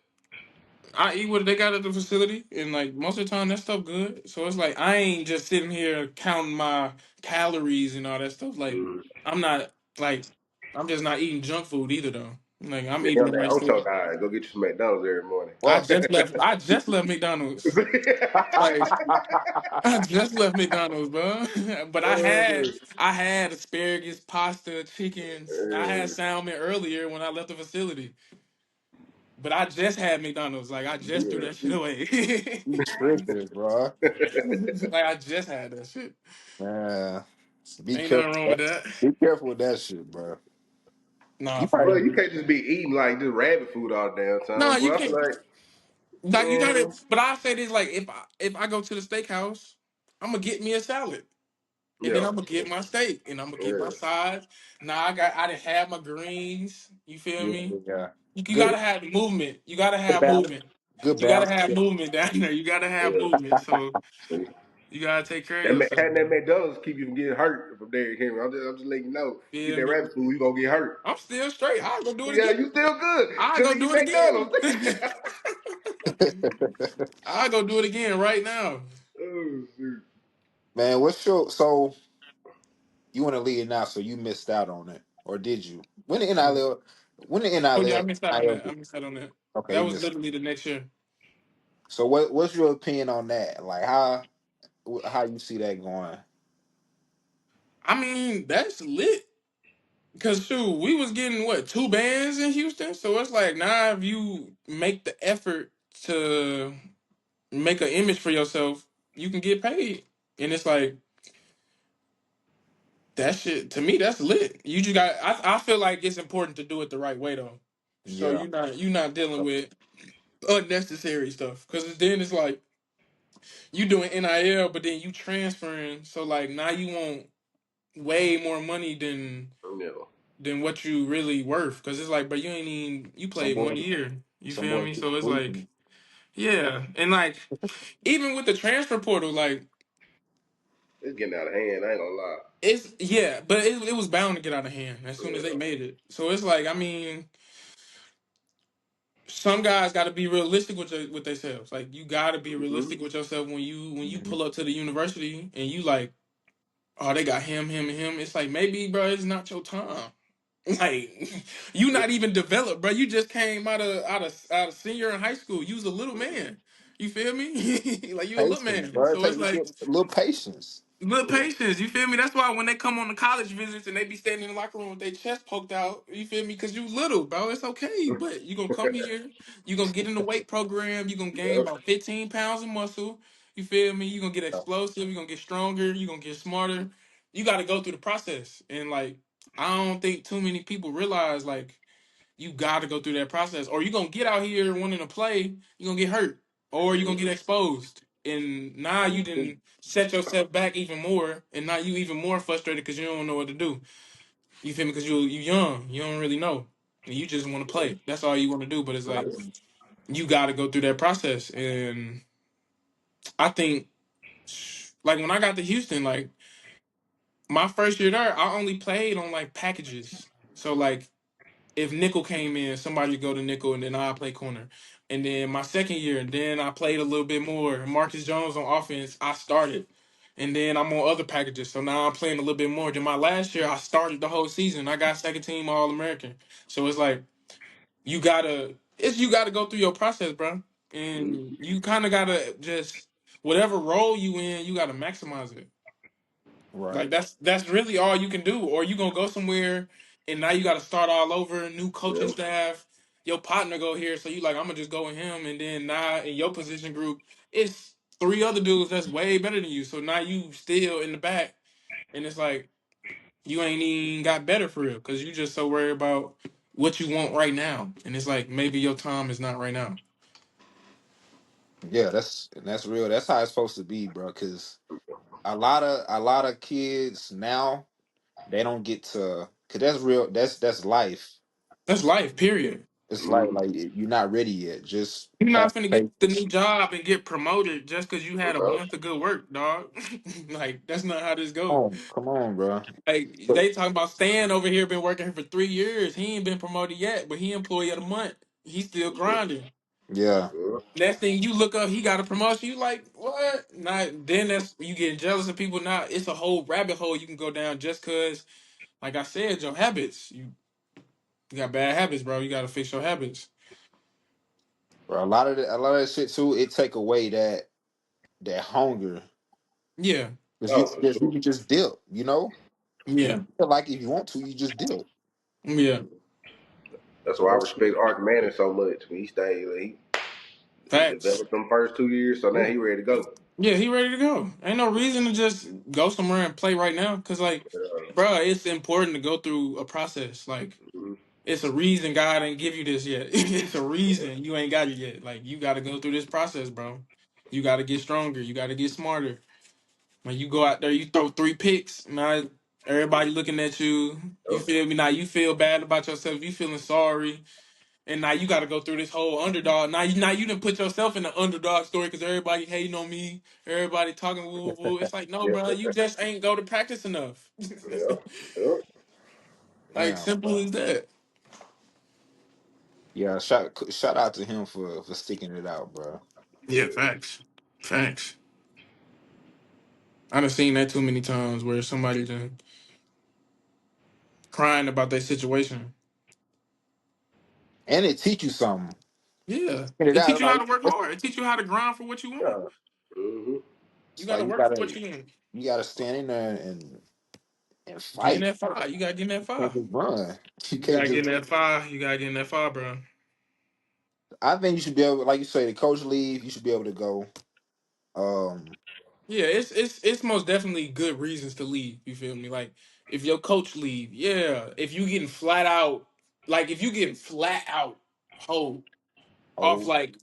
I eat what they got at the facility, and like most of the time that stuff good. So it's like I ain't just sitting here counting my calories and all that stuff. Like Mm-hmm. I'm not like I'm just not eating junk food either though. Like I'm Yeah, eating on the that right stuff. Ocho diet, go get you some McDonald's every morning. what? I just left McDonald's. Like I just left McDonald's, bro. But I had asparagus, pasta, chickens. I had salmon earlier when I left the facility. But I just had McDonald's. Like I just threw Yeah. that shit away. You tripping, bro? Like I just had that shit. Man, be Ain't nothing careful. wrong with that. Be careful with that shit, bro. Nah, You for probably Bro, real. you can't just be eating like just rabbit food all the damn Nah, time. you But I feel can't. like, Like you got it. um, But I say this: like if I go to the steakhouse, I'm gonna get me a salad, and then yeah, I'm gonna get my steak, and I'm gonna get my yeah, sides. Now I didn't have my greens. You feel yeah, me? yeah. You Good, gotta have movement. You gotta good have balance. movement. Good You gotta balance. have Yeah. movement down there. You gotta have yeah. movement. So See, you gotta take care of yourself, having that man. McDonald's keep you from getting hurt from Derrick Henry. I'm just letting you know. Eat Feel that me? rabbit food, you gonna get hurt. I'm still straight. I'll go do it Yeah, again. you still good I'll because go you eat do it again. McDonald's. I'll go do it again right now. Oh, shoot. Man, what's your so you want to lead it now? So you missed out on it, or did you? When the NIL? When the Oh yeah, I NIL? missed out on that. I missed out on that. Okay, That you was missed. literally the next year. So what's your opinion on that? Like how you see that going? I mean, that's lit. Cause shoot, we was getting what 2 bands in Houston, so it's like now if you make the effort to make an image for yourself, you can get paid, and it's like that shit to me. That's lit. You just got. I feel like it's important to do it the right way though. So Yeah. you're not dealing with unnecessary stuff. Cause then it's like you doing NIL, but then you transferring. So like now you want way more money No. than what you really worth. Cause it's like, but you ain't even you Some played boy, 1 year. You some feel boy me? keep So it's like, tweaking. yeah, and like even with the transfer portal, like It's getting out of hand. I ain't gonna lie. it's yeah, but it was bound to get out of hand as soon as they made it. So it's like, I mean, some guys got to be realistic with themselves. Like you got to be Mm-hmm. realistic with yourself when you Mhm. pull up to the university and you like, oh, they got him, and him. It's like maybe, bro, it's not your time. Like you not even developed, bro. You just came out of senior in high school. You was a little man. You feel me? Like you a little Patience, man. bro. It So takes it's like a little patience. little patience. You feel me? That's why when they come on the college visits and they be standing in the locker room with their chest poked out. You feel me? Because you little, bro. It's okay, but you gonna come here. You gonna get in the weight program. You gonna gain Yep. about 15 pounds of muscle. You feel me? You gonna get Yeah. explosive. You gonna get stronger. You gonna get smarter. You got to go through the process, and like I don't think too many people realize like you got to go through that process, or you gonna get out here wanting to play, you gonna get hurt, or you gonna get exposed, and now you didn't set yourself back even more, and now you even more frustrated because you don't know what to do. You feel me? Because you young, you don't really know, and you just want to play. That's all you want to do. But it's like you got to go through that process, and I think like when I got to Houston, like my first year there, I only played on like packages. So like if nickel came in, somebody would go to nickel, and then I play corner. And then my second year, then I played a little bit more. Marcus Jones on offense, I started. And then I'm on other packages, so now I'm playing a little bit more. Then my last year, I started the whole season. I got second team All American. So it's like you gotta go through your process, bro. and you kind of gotta just whatever role you in, you gotta maximize it. Like Right. that's really all you can do. Or you gonna go somewhere and now you gotta start all over, new coaching Yeah. staff. Your partner go here, so you like I'm gonna just go with him, and then now in your position group, it's three other dudes that's way better than you. So now you still in the back, and it's like you ain't even got better for real because you just so worried about what you want right now, and it's like maybe your time is not right now. Yeah, that's real. That's how it's supposed to be, bro. Because a lot of kids now they don't get to. Cause that's real. That's life. That's life, period. It's Mm-hmm. like you're not ready yet. Just You're have not finna get the patience. new job and get promoted just because you had a No. month of good work, dog. Like that's not how this goes. Come on, bro. Like they talking about Stan over here been working here for 3 years. He ain't been promoted yet, but he employee of the month. He's still grinding. Yeah, Yeah. Next thing you look up, he got a promotion. You like what? Not then that's you getting jealous of people. Now it's a whole rabbit hole you can go down just cause, like I said, your habits. You got bad habits, bro. You got to fix your habits. bro. A lot of that shit too. It take away that hunger Yeah, because Oh, for you sure. can just dip. yeah, You feel like if you want to, you just dip. yeah. That's So why I that's respect Arch Manning so much. When he stayed, like, he Facts. developed them first 2 years, so now yeah, he ready to go. Yeah, he ready to go. Ain't no reason to just go somewhere and play right now. Cause like, Yeah. bro, it's important to go through a process. Like, Mhm. it's a reason God ain't give you this yet. It's a reason you ain't got it yet. Like, you got to go through this process, bro. You got to get stronger. You got to get smarter. When you go out there, you throw 3 picks. Now everybody looking at you. You Yep. feel me? Now you feel bad about yourself. You feeling sorry. And now you got to go through this whole underdog. Now you didn't put yourself in the underdog story because everybody hating on me, everybody talking woo woo. It's like no, Yeah. bro, you just ain't go to practice enough. Yeah. Yeah. Like damn. simple as that. Yeah, shout out to him for sticking it out, bro. Yeah, facts, facts. I done seen that too many times where somebody done crying about their situation. And it teach you something. Yeah, Get it it teach out you how like to work hard. It teach you how to grind for what you want. yeah. Mm-hmm. You It's got to like work for what you want. you gotta stand in there and Get in fight. that fire. You gotta get in that You fire. can't just run. You You can't gotta get just. in that fire. You gotta get in that fire, bro. I think you should be able, like you say, the coach leave. You should be able to go. Um. Yeah, it's most definitely good reasons to leave. You feel me? Like if your coach leave, yeah. If you getting flat out, like if you getting flat out, ho off Oh like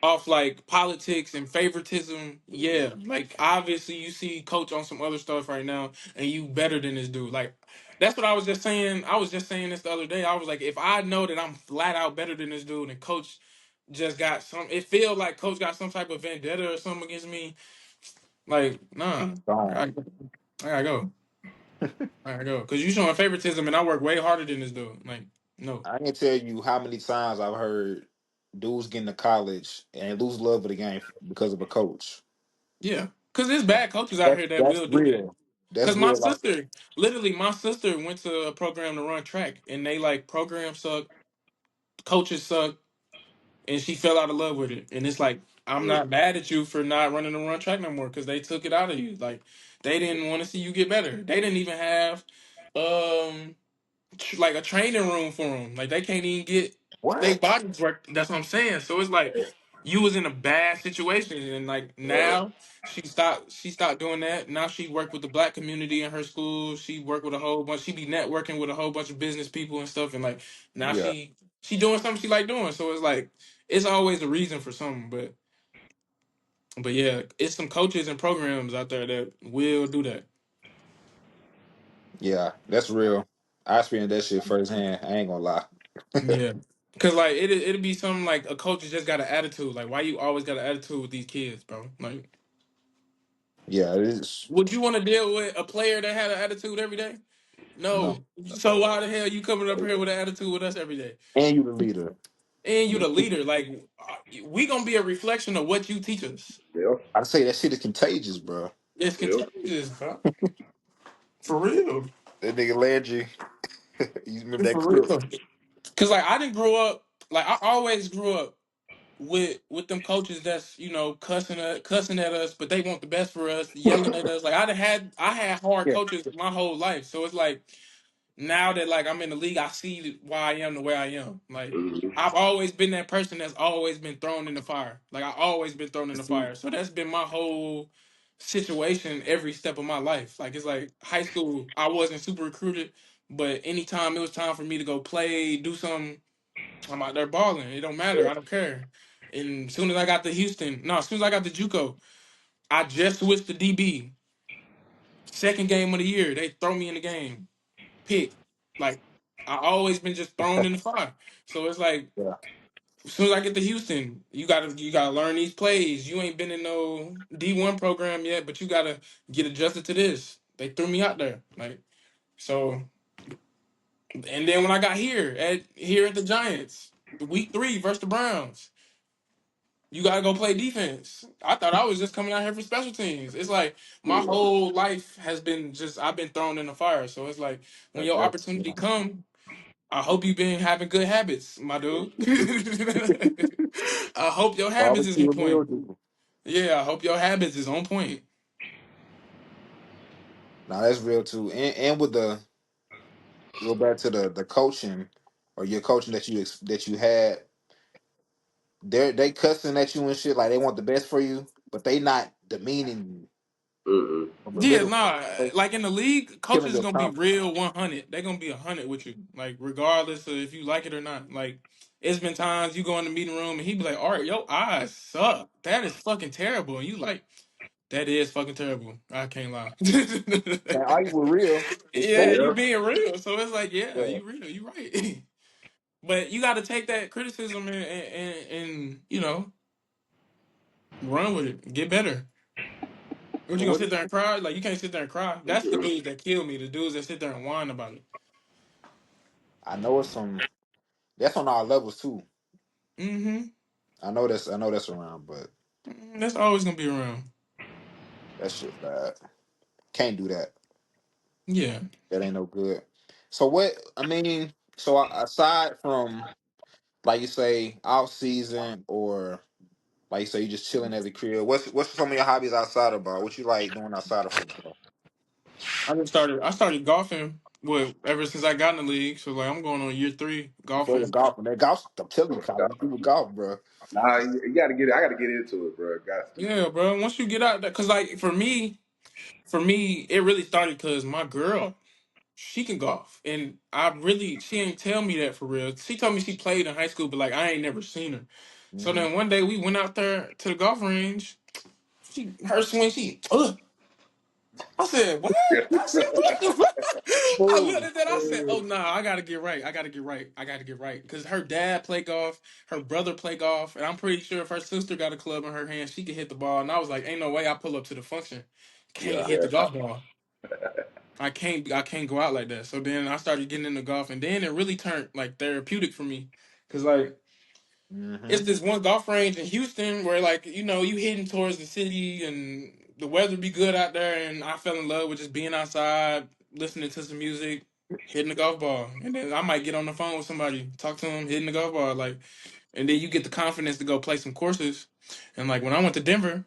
off like politics and favoritism, yeah. Like obviously you see coach on some other stuff right now, and you better than this dude. Like that's what I was just saying. I was just saying this the other day. I was like, if I know that I'm flat out better than this dude, and coach just got some, it feel like coach got some type of vendetta or something against me. Like, nah, gone. I, I gotta go. I gotta go. Cause you showing favoritism and I work way harder than this dude. Like, no. I can tell you how many times I've heard dudes get into college and lose love of the game because of a coach. Yeah. Cause there's bad coaches out here that That's will do that. real. That's Cause my real. Like, sister, literally my sister went to a program to run track and they like program suck, coaches suck, and she fell out of love with it. And it's like, I'm Mm. not mad at you for not running the run track no more because they took it out of you. Like they didn't want to see you get better. They didn't even have um like a training room for them. Like they can't even get they what? bodies work. That's what I'm saying. So it's like you was in a bad situation, and like Yeah. now she stopped doing that. Now she worked with the black community in her school. She worked with a whole bunch. She be networking with a whole bunch of business people and stuff. And like now Yeah. she doing something she like doing. So it's like it's always a reason for something. But yeah, it's some coaches and programs out there that will do that. Yeah. That's real. I experienced that shit firsthand. I ain't gonna lie. Yeah. Cause like it'd be something like a coach that just got an attitude. Like why you always got an attitude with these kids, bro? Like Yeah. It is. would you want to deal with a player that had an attitude every day? No. No. So why the hell you coming up here with an attitude with us every day? And you the leader. And you the leader. Like we gonna be a reflection of what you teach us. Yeah. I say that shit is contagious, bro. It's Yeah. contagious, bro. For real. That nigga Landry. You remember that For clip? real. Cause like I didn't grow up. Like I always grew up with them coaches that's cussing at us, but they want the best for us, yelling at us. Like I had hard Yeah. coaches my whole life, so it's like now that like I'm in the league, I see why I am the way I am. Like Mm-hmm. I've always been that person that's always been thrown in the fire. Like I always been thrown in the See, fire. So that's been my whole situation every step of my life. Like it's like high school, I wasn't super recruited, but anytime it was time for me to go play, do something, I'm out there balling. It don't matter. I don't care. And as soon as I got to Houston, no, as soon as I got to Juco, I just switched to DB. Second game of the year, they throw me in the game. Pick. Like I always been just thrown in the fire. So it's like yeah. as soon as I get to Houston, you gotta learn these plays. You ain't been in no D1 program yet, but you gotta get adjusted to this. They threw me out there. Like so and then when I got here at the Giants, week 3 versus the Browns. You gotta go play defense. I thought I was just coming out here for special teams. It's like my Yeah. whole life has been just I've been thrown in the fire. So it's like when your That's opportunity Yeah. come, I hope you've been having good habits, my dude. I hope your All the habits is on people will point. do. Yeah, I hope your habits is on point. Now that's real too. And with the go back to the coaching or your coaching that you had, they cussing at you and shit like they want the best for you, but they not demeaning you mm-hmm. or Yeah, belittling nah. you, Like in the league, killing coaches is your gonna be confidence. real 100. They're gonna be 100 with you, like regardless of if you like it or not. Like it's been times you go in the meeting room and he be like, "All right, your eyes suck. That is fucking terrible." And you like, "That is fucking terrible. I can't lie." And are you were real? It's Yeah, fair. you Yeah. being real. So it's like, yeah, Yeah. you real. You right. But you got to take that criticism and run with it. Get better. What So you gonna what? sit there and cry? Like you can't sit there and cry. That's the dudes that kill me. The dudes that sit there and whine about it. I know it's some. That's on our levels too. Mm-hmm. I know that's around, but That's always gonna be around. that shit bad. Can't do that. Yeah. That ain't no good. So what? I mean, so aside from like you say off season or like you say you just chilling at the crib, what's some of your hobbies outside of ball? What you like doing outside of football? I started golfing ever since I got in the league. So like I'm going on year 3 So the golfing. golf, that golf, I'm telling you, Kyle, people golf, bro. Nah, you gotta get it. I gotta get into it, bro. Got to. Yeah, bro. Once you get out there, cause like for me, it really started because my girl, she can golf, and she ain't tell me that for real. She told me she played in high school, but like I ain't never seen her. So Hmm. then one day we went out there to the golf range. Her swing, I said, what? I said, what the fuck? I looked Fool. at that. I said, oh, nah, I got to get right. I got to get right. I got to get right. Because her dad play golf, her brother play golf, and I'm pretty sure if her sister got a club in her hand, she could hit the ball. And I was like, ain't no way I pull up to the function. Can't Yeah. hit the golf ball. I can't go out like that. So then I started getting into golf, and then it really turned like therapeutic for me. Cause like Hmm. it's this one golf range in Houston where like you heading towards the city and the weather be good out there, and I fell in love with just being outside, listening to some music, hitting the golf ball, and then I might get on the phone with somebody, talk to them, hitting the golf ball, like, and then you get the confidence to go play some courses, and like when I went to Denver,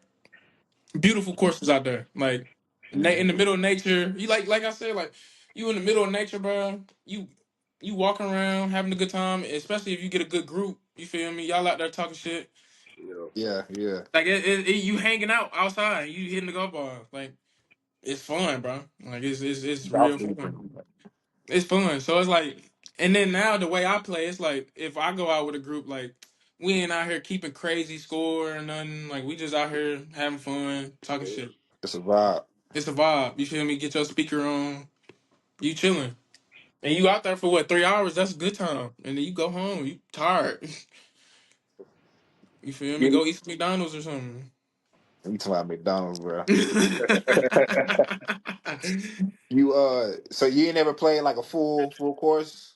beautiful courses out there, like Hmm. in the middle of nature. You like I said, like you in the middle of nature, bro. You walking around having a good time, especially if you get a good group. You feel me? Y'all out there talking shit. You know. Yeah, yeah. Like you hanging out outside, you hitting the golf ball. Like it's fun, bro. Like it's Golf real is fun. It's fun. So it's like, and then now the way I play, it's like if I go out with a group, like we ain't out here keeping crazy score or nothing. Like we just out here having fun, talking shit. it's a vibe. It's a vibe. You feel me? Get your speaker on. You chilling. And you out there for what, 3 hours? That's a good time. And then you go home. You tired. You feel me? Get Go eat some McDonald's or something. You talking about McDonald's, bro? No, You so you ain't never played like a full course?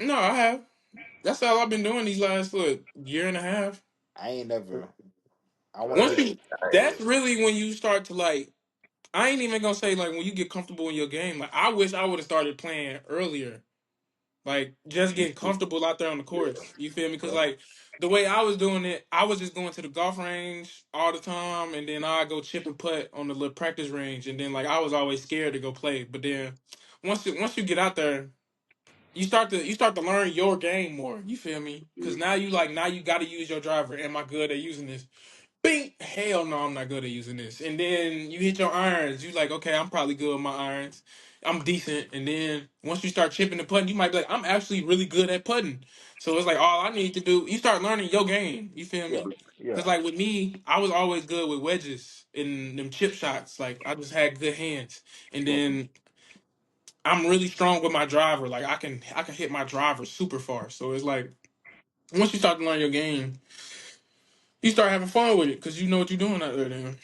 I have. That's all I've been doing these last year and a half. I ain't never. I want to Once get. you, that's really when you start to like. I ain't even gonna say like when you get comfortable in your game. Like I wish I would have started playing earlier. Like just getting comfortable out there on the course. You feel me? Because like the way I was doing it, I was just going to the golf range all the time, and then I go chip and putt on the little practice range, and then like I was always scared to go play. But then once you get out there, you start to learn your game more. You feel me? Because now you got to use your driver. Am I good at using this? Bing! Hell no, I'm not good at using this. And then you hit your irons. You like, okay, I'm probably good with my irons. I'm decent. And then once you start chipping and putting, you might be like, I'm actually really good at putting. So it's like all I need to do. You start learning your game. You feel Yeah, me? Because yeah, like with me, I was always good with wedges and them chip shots. Like I just had good hands. And then I'm really strong with my driver. Like I can hit my driver super far. So it's like once you start to learn your game, you start having fun with it because you know what you're doing out there. Then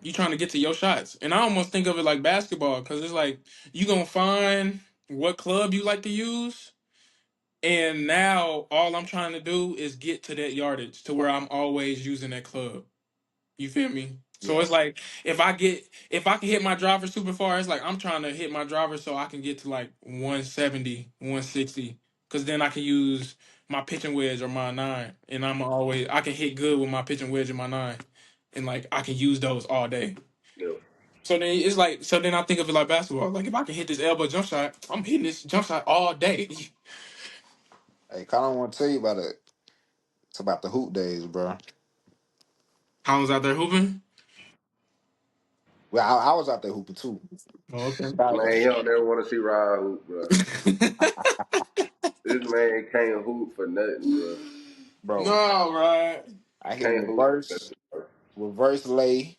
you trying to get to your shots. And I almost think of it like basketball because it's like you gonna find what club you like to use. And now all I'm trying to do is get to that yardage to where I'm always using that club. You feel me? So yeah. it's like if I can hit my driver super far, it's like I'm trying to hit my driver so I can get to like 170, 160. Cause then I can use my pitching wedge or my nine. And I can hit good with my pitching wedge and my nine. And like I can use those all day. Yeah. So then it's like so then I think of it like basketball. Like if I can hit this elbow jump shot, I'm hitting this jump shot all day. Hey, kind of want to tell you about it. It's about the hoop days, bro. I was out there hooping. Well, I was out there hooping too. Oh, okay. Man, you don't never want to see Rod hoop, bro. This man can't hoop for nothing, bro. Bro. No, right. I hit a Can't hoop for nothing, bro. reverse lay,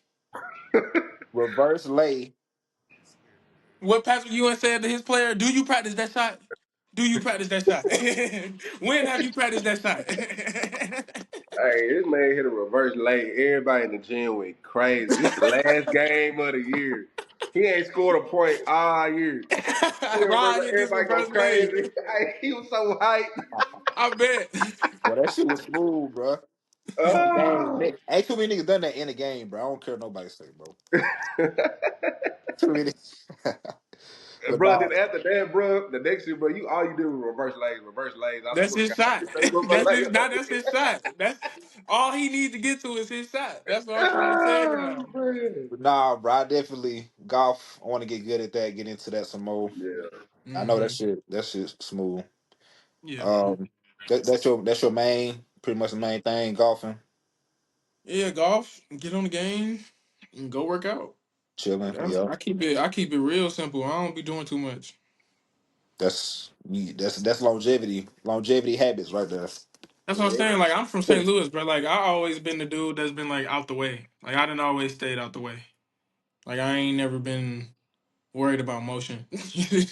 reverse lay. What Patrick Ewing said to his player, do you practice that shot? Do you practice that shot? When have you practiced that shot? Hey, this man hit a reverse lay. Everybody in the gym went crazy. This the last game of the year. He ain't scored a point all year. Ryan hit this Everybody go reverse leg. crazy. Hey, he was so hyped. I bet. Well, that shit was smooth, bro. In the game, Oh. ain't too many niggas done that in the game, bro. I don't care what nobody say, bro. Too many. But Bro, nah, then after that, bro, the next year, bro, all you do was reverse lays, reverse lays. I That's swear to his God, shot. you say reverse That's lays his all now that's his shot. That's all he needs to get to is his shot. That's what I'm trying to tell Oh, y'all. man. but nah, bro. I definitely golf. I want to get good at that. Get into that some more. Yeah. I know that Hmm. shit. That shit's smooth. Yeah, man. Um, that's your main, pretty much the main thing, golfing, Yeah, golf, get on the game and go work out. chilling. That's Yeah, I keep it real simple. I don't be doing too much. that's longevity, longevity habits right there. That's what I'm Yeah. saying. Like I'm from St. Louis, bro. Like I always been the dude that's been like out the way. Like I didn't always stayed out the way. Like I ain't never been worried about motion.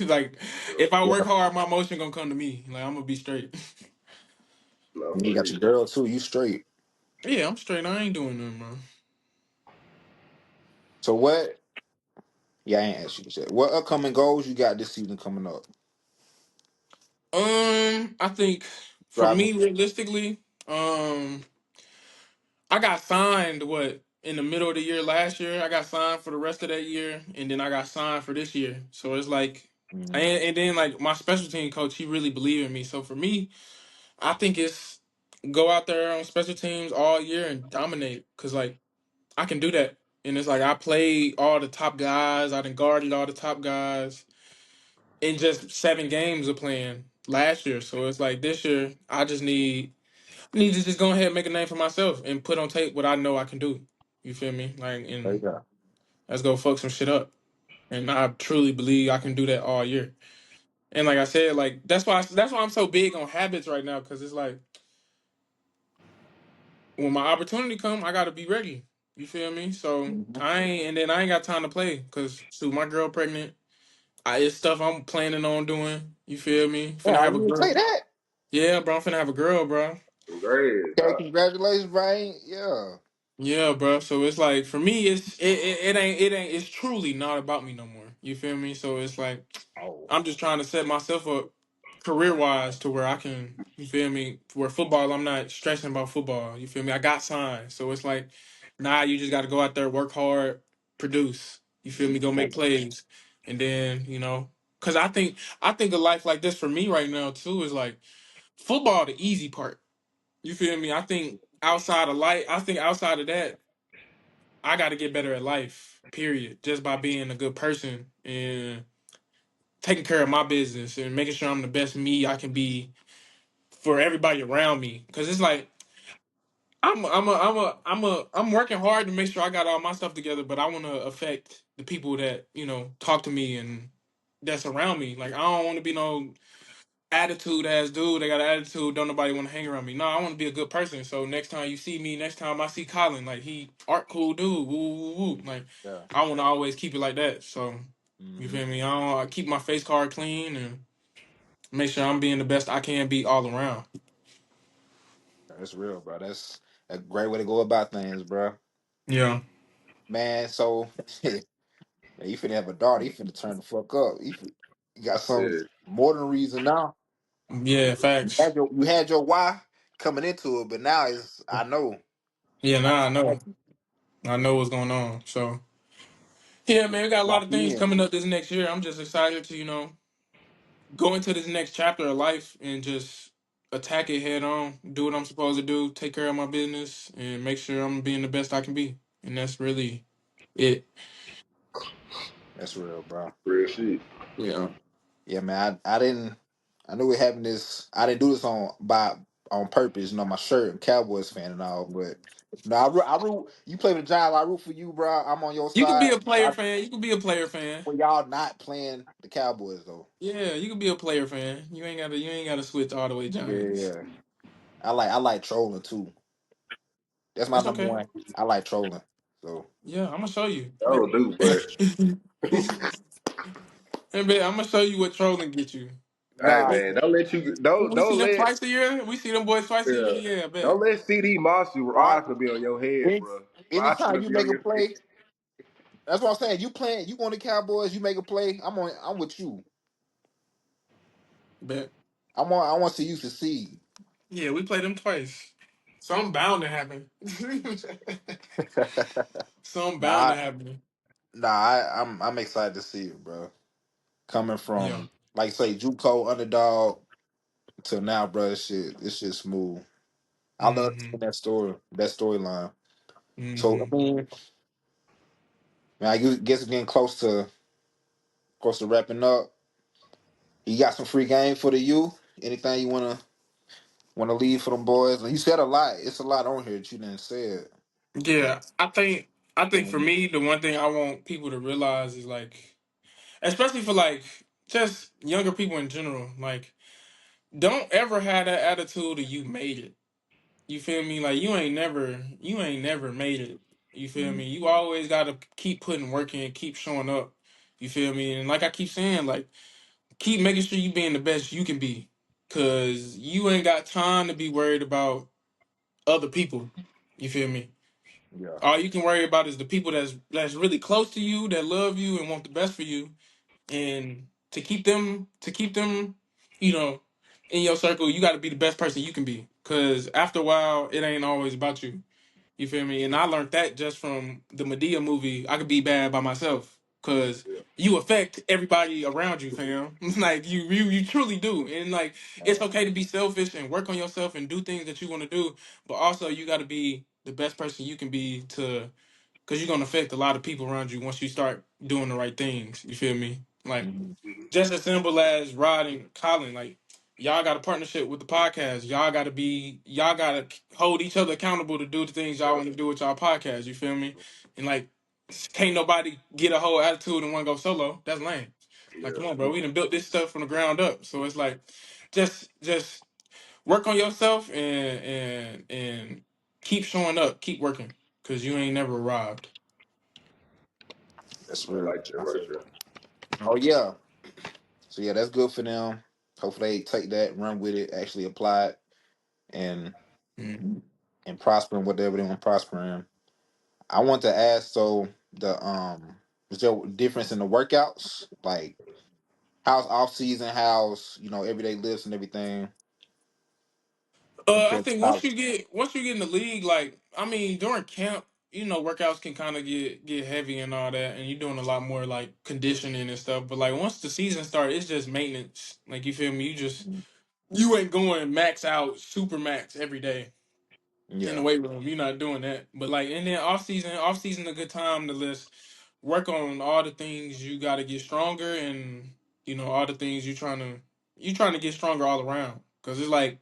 Like if I work Yeah, hard, my motion gonna come to me. Like I'm gonna be straight. No, and for you got real. your girl too. You straight. Yeah, I'm straight. I ain't doing nothing, bro. So what? Yeah, I ain't asked you this yet. What upcoming goals you got this season coming up? I think for Driving. me, realistically, I got signed what in the middle of the year last year. I got signed for the rest of that year, and then I got signed for this year. So it's like, Mm, and then like my special team coach, he really believed in me. So for me, I think it's go out there on special teams all year and dominate, cause like I can do that. And it's like I played all the top guys. I done guarded all the top guys in just 7 games of playing last year. So it's like this year, I need to just go ahead and make a name for myself and put on tape what I know I can do. You feel me? Like, there you and go. let's go fuck some shit up. And I truly believe I can do that all year. And like I said, like that's why I'm so big on habits right now, because it's like when my opportunity come, I gotta be ready. You feel me? So Mhm. I ain't got time to play because shoot, my girl pregnant. It's stuff I'm planning on doing. You feel me? Yeah, Finna I have a didn't even girl. say that. Yeah, bro. I'm finna have a girl, bro. Great, Okay, dog. congratulations, Brian. Yeah. Yeah, bro. So it's like for me, it ain't it's truly not about me no more. You feel me? So it's like Oh, I'm just trying to set myself up career wise to where I can. You feel me? Where football, I'm not stressing about football. You feel me? I got signed, so it's like nah. You just got to go out there, work hard, produce. You feel me? Go make plays, and then Cause I think a life like this for me right now too is like football the easy part. You feel me? I think outside of that, I got to get better at life. Period. Just by being a good person and taking care of my business and making sure I'm the best me I can be for everybody around me. Cause it's like I'm working hard to make sure I got all my stuff together, but I want to affect the people that talk to me and that's around me. Like I don't want to be no attitude ass dude. They got an attitude. Don't nobody want to hang around me. No, I want to be a good person. So next time you see me, next time I see Colin, like he art cool dude. Woo, woo, woo. Like Yeah. I want to always keep it like that. So you Hmm. feel me? I keep my face card clean and make sure I'm being the best I can be all around. That's real, bro. That's a great way to go about things, bro. Yeah. Man, so man, you finna have a daughter. You finna turn the fuck up. You got some Yeah. more than a reason now. Yeah. Facts. You had your why coming into it, but now it's I know. Yeah. Now Nah. I it's know. happening. I know what's going on. So yeah, man, we got a lot Lock of things in. coming up this next year. I'm just excited to go into this next chapter of life and just attack it head on, do what I'm supposed to do, take care of my business, and make sure I'm being the best I can be. And that's really it. That's real, bro. Real shit. Yeah. Yeah, man. I didn't. I knew we having this. I didn't do this on purpose. You know, my shirt, I'm a Cowboys fan and all, but no, I root. You play with the Giants, I root for you, bro. I'm on your You can be side. a player fan. You can be a player fan. For y'all not playing the Cowboys though. Yeah, you can be a player fan. You ain't gotta switch all the way Giants. Yeah, I like trolling too. That's my It's number okay. one. I like trolling. So Yeah, I'm gonna show you. I don't do, but Hey, man, I'm gonna show you what trolling get you. hey nah, man, don't let you don't We see don't them let twice a year. We see them boys twice a year. yeah, Yeah, I bet. don't let CD Moss you right. eyes gonna be on your head, Any, bro. Eyes anytime gonna you be make on a your head. play, that's what I'm saying. You playing, you going to Cowboys, you make a play. I'm with you. Bet. I want to see you succeed. Yeah, we played them twice. Something bound to happen. Something bound Nah, to happen. I'm excited to see it, bro. Coming Yeah. from like say Juco underdog to now, bro. It's shit smooth. I love Hmm. that story, that storyline. So Hmm. I mean, man, I guess it's getting close to wrapping up. You got some free game for the youth. Anything you wanna leave for them boys? And you said a lot. It's a lot on here that you didn't say it. Yeah, I think for me, the one thing I want people to realize is like, especially for like just younger people in general, like don't ever have that attitude of you made it. You feel me? Like you ain't never made it. You feel Mhm. me? You always gotta keep putting work in, keep showing up. You feel me? And like I keep saying, like keep making sure you being the best you can be, cause you ain't got time to be worried about other people. You feel me? Yeah. All you can worry about is the people that's really close to you, that love you and want the best for you, and to keep them, you know, in your circle. You got to be the best person you can be, cause after a while, it ain't always about you. You feel me? And I learned that just from the Medea movie. I could be bad by myself because Yeah, you affect everybody around you, fam. Like you truly do. And like it's okay to be selfish and work on yourself and do things that you want to do, but also you got to be the best person you can be to, because you're gonna affect a lot of people around you once you start doing the right things. You feel me? Like Mhm. just as simple as Rod and Colin, like y'all got a partnership with the podcast. Y'all gotta hold each other accountable to do the things y'all want to do with y'all podcast. You feel me? And like, can't nobody get a whole attitude and want to go solo. That's lame. Like, come on, bro. We done built this stuff from the ground up. So it's like, just work on yourself and keep showing up, keep working, cause you ain't never arrived. That's I real. like that right there. Oh yeah. So yeah, that's good for them. Hopefully they take that, run with it, actually apply it, and Mhm. and prosper in whatever they want to prosper in. I want to ask, so the is there a difference in the workouts? Like how's off season, how's everyday lifts and everything I compared to think once college? you get in the league, like I mean, during camp. workouts can kind of get heavy and all that, and you're doing a lot more like conditioning and stuff. But like once the season starts, it's just maintenance. Like you feel me? You ain't going max out, super max every day in the Yeah. weight room. You're not doing that. But like and then off season a good time to list work on all the things you got to get stronger, and all the things you trying to get stronger all around. Cause it's like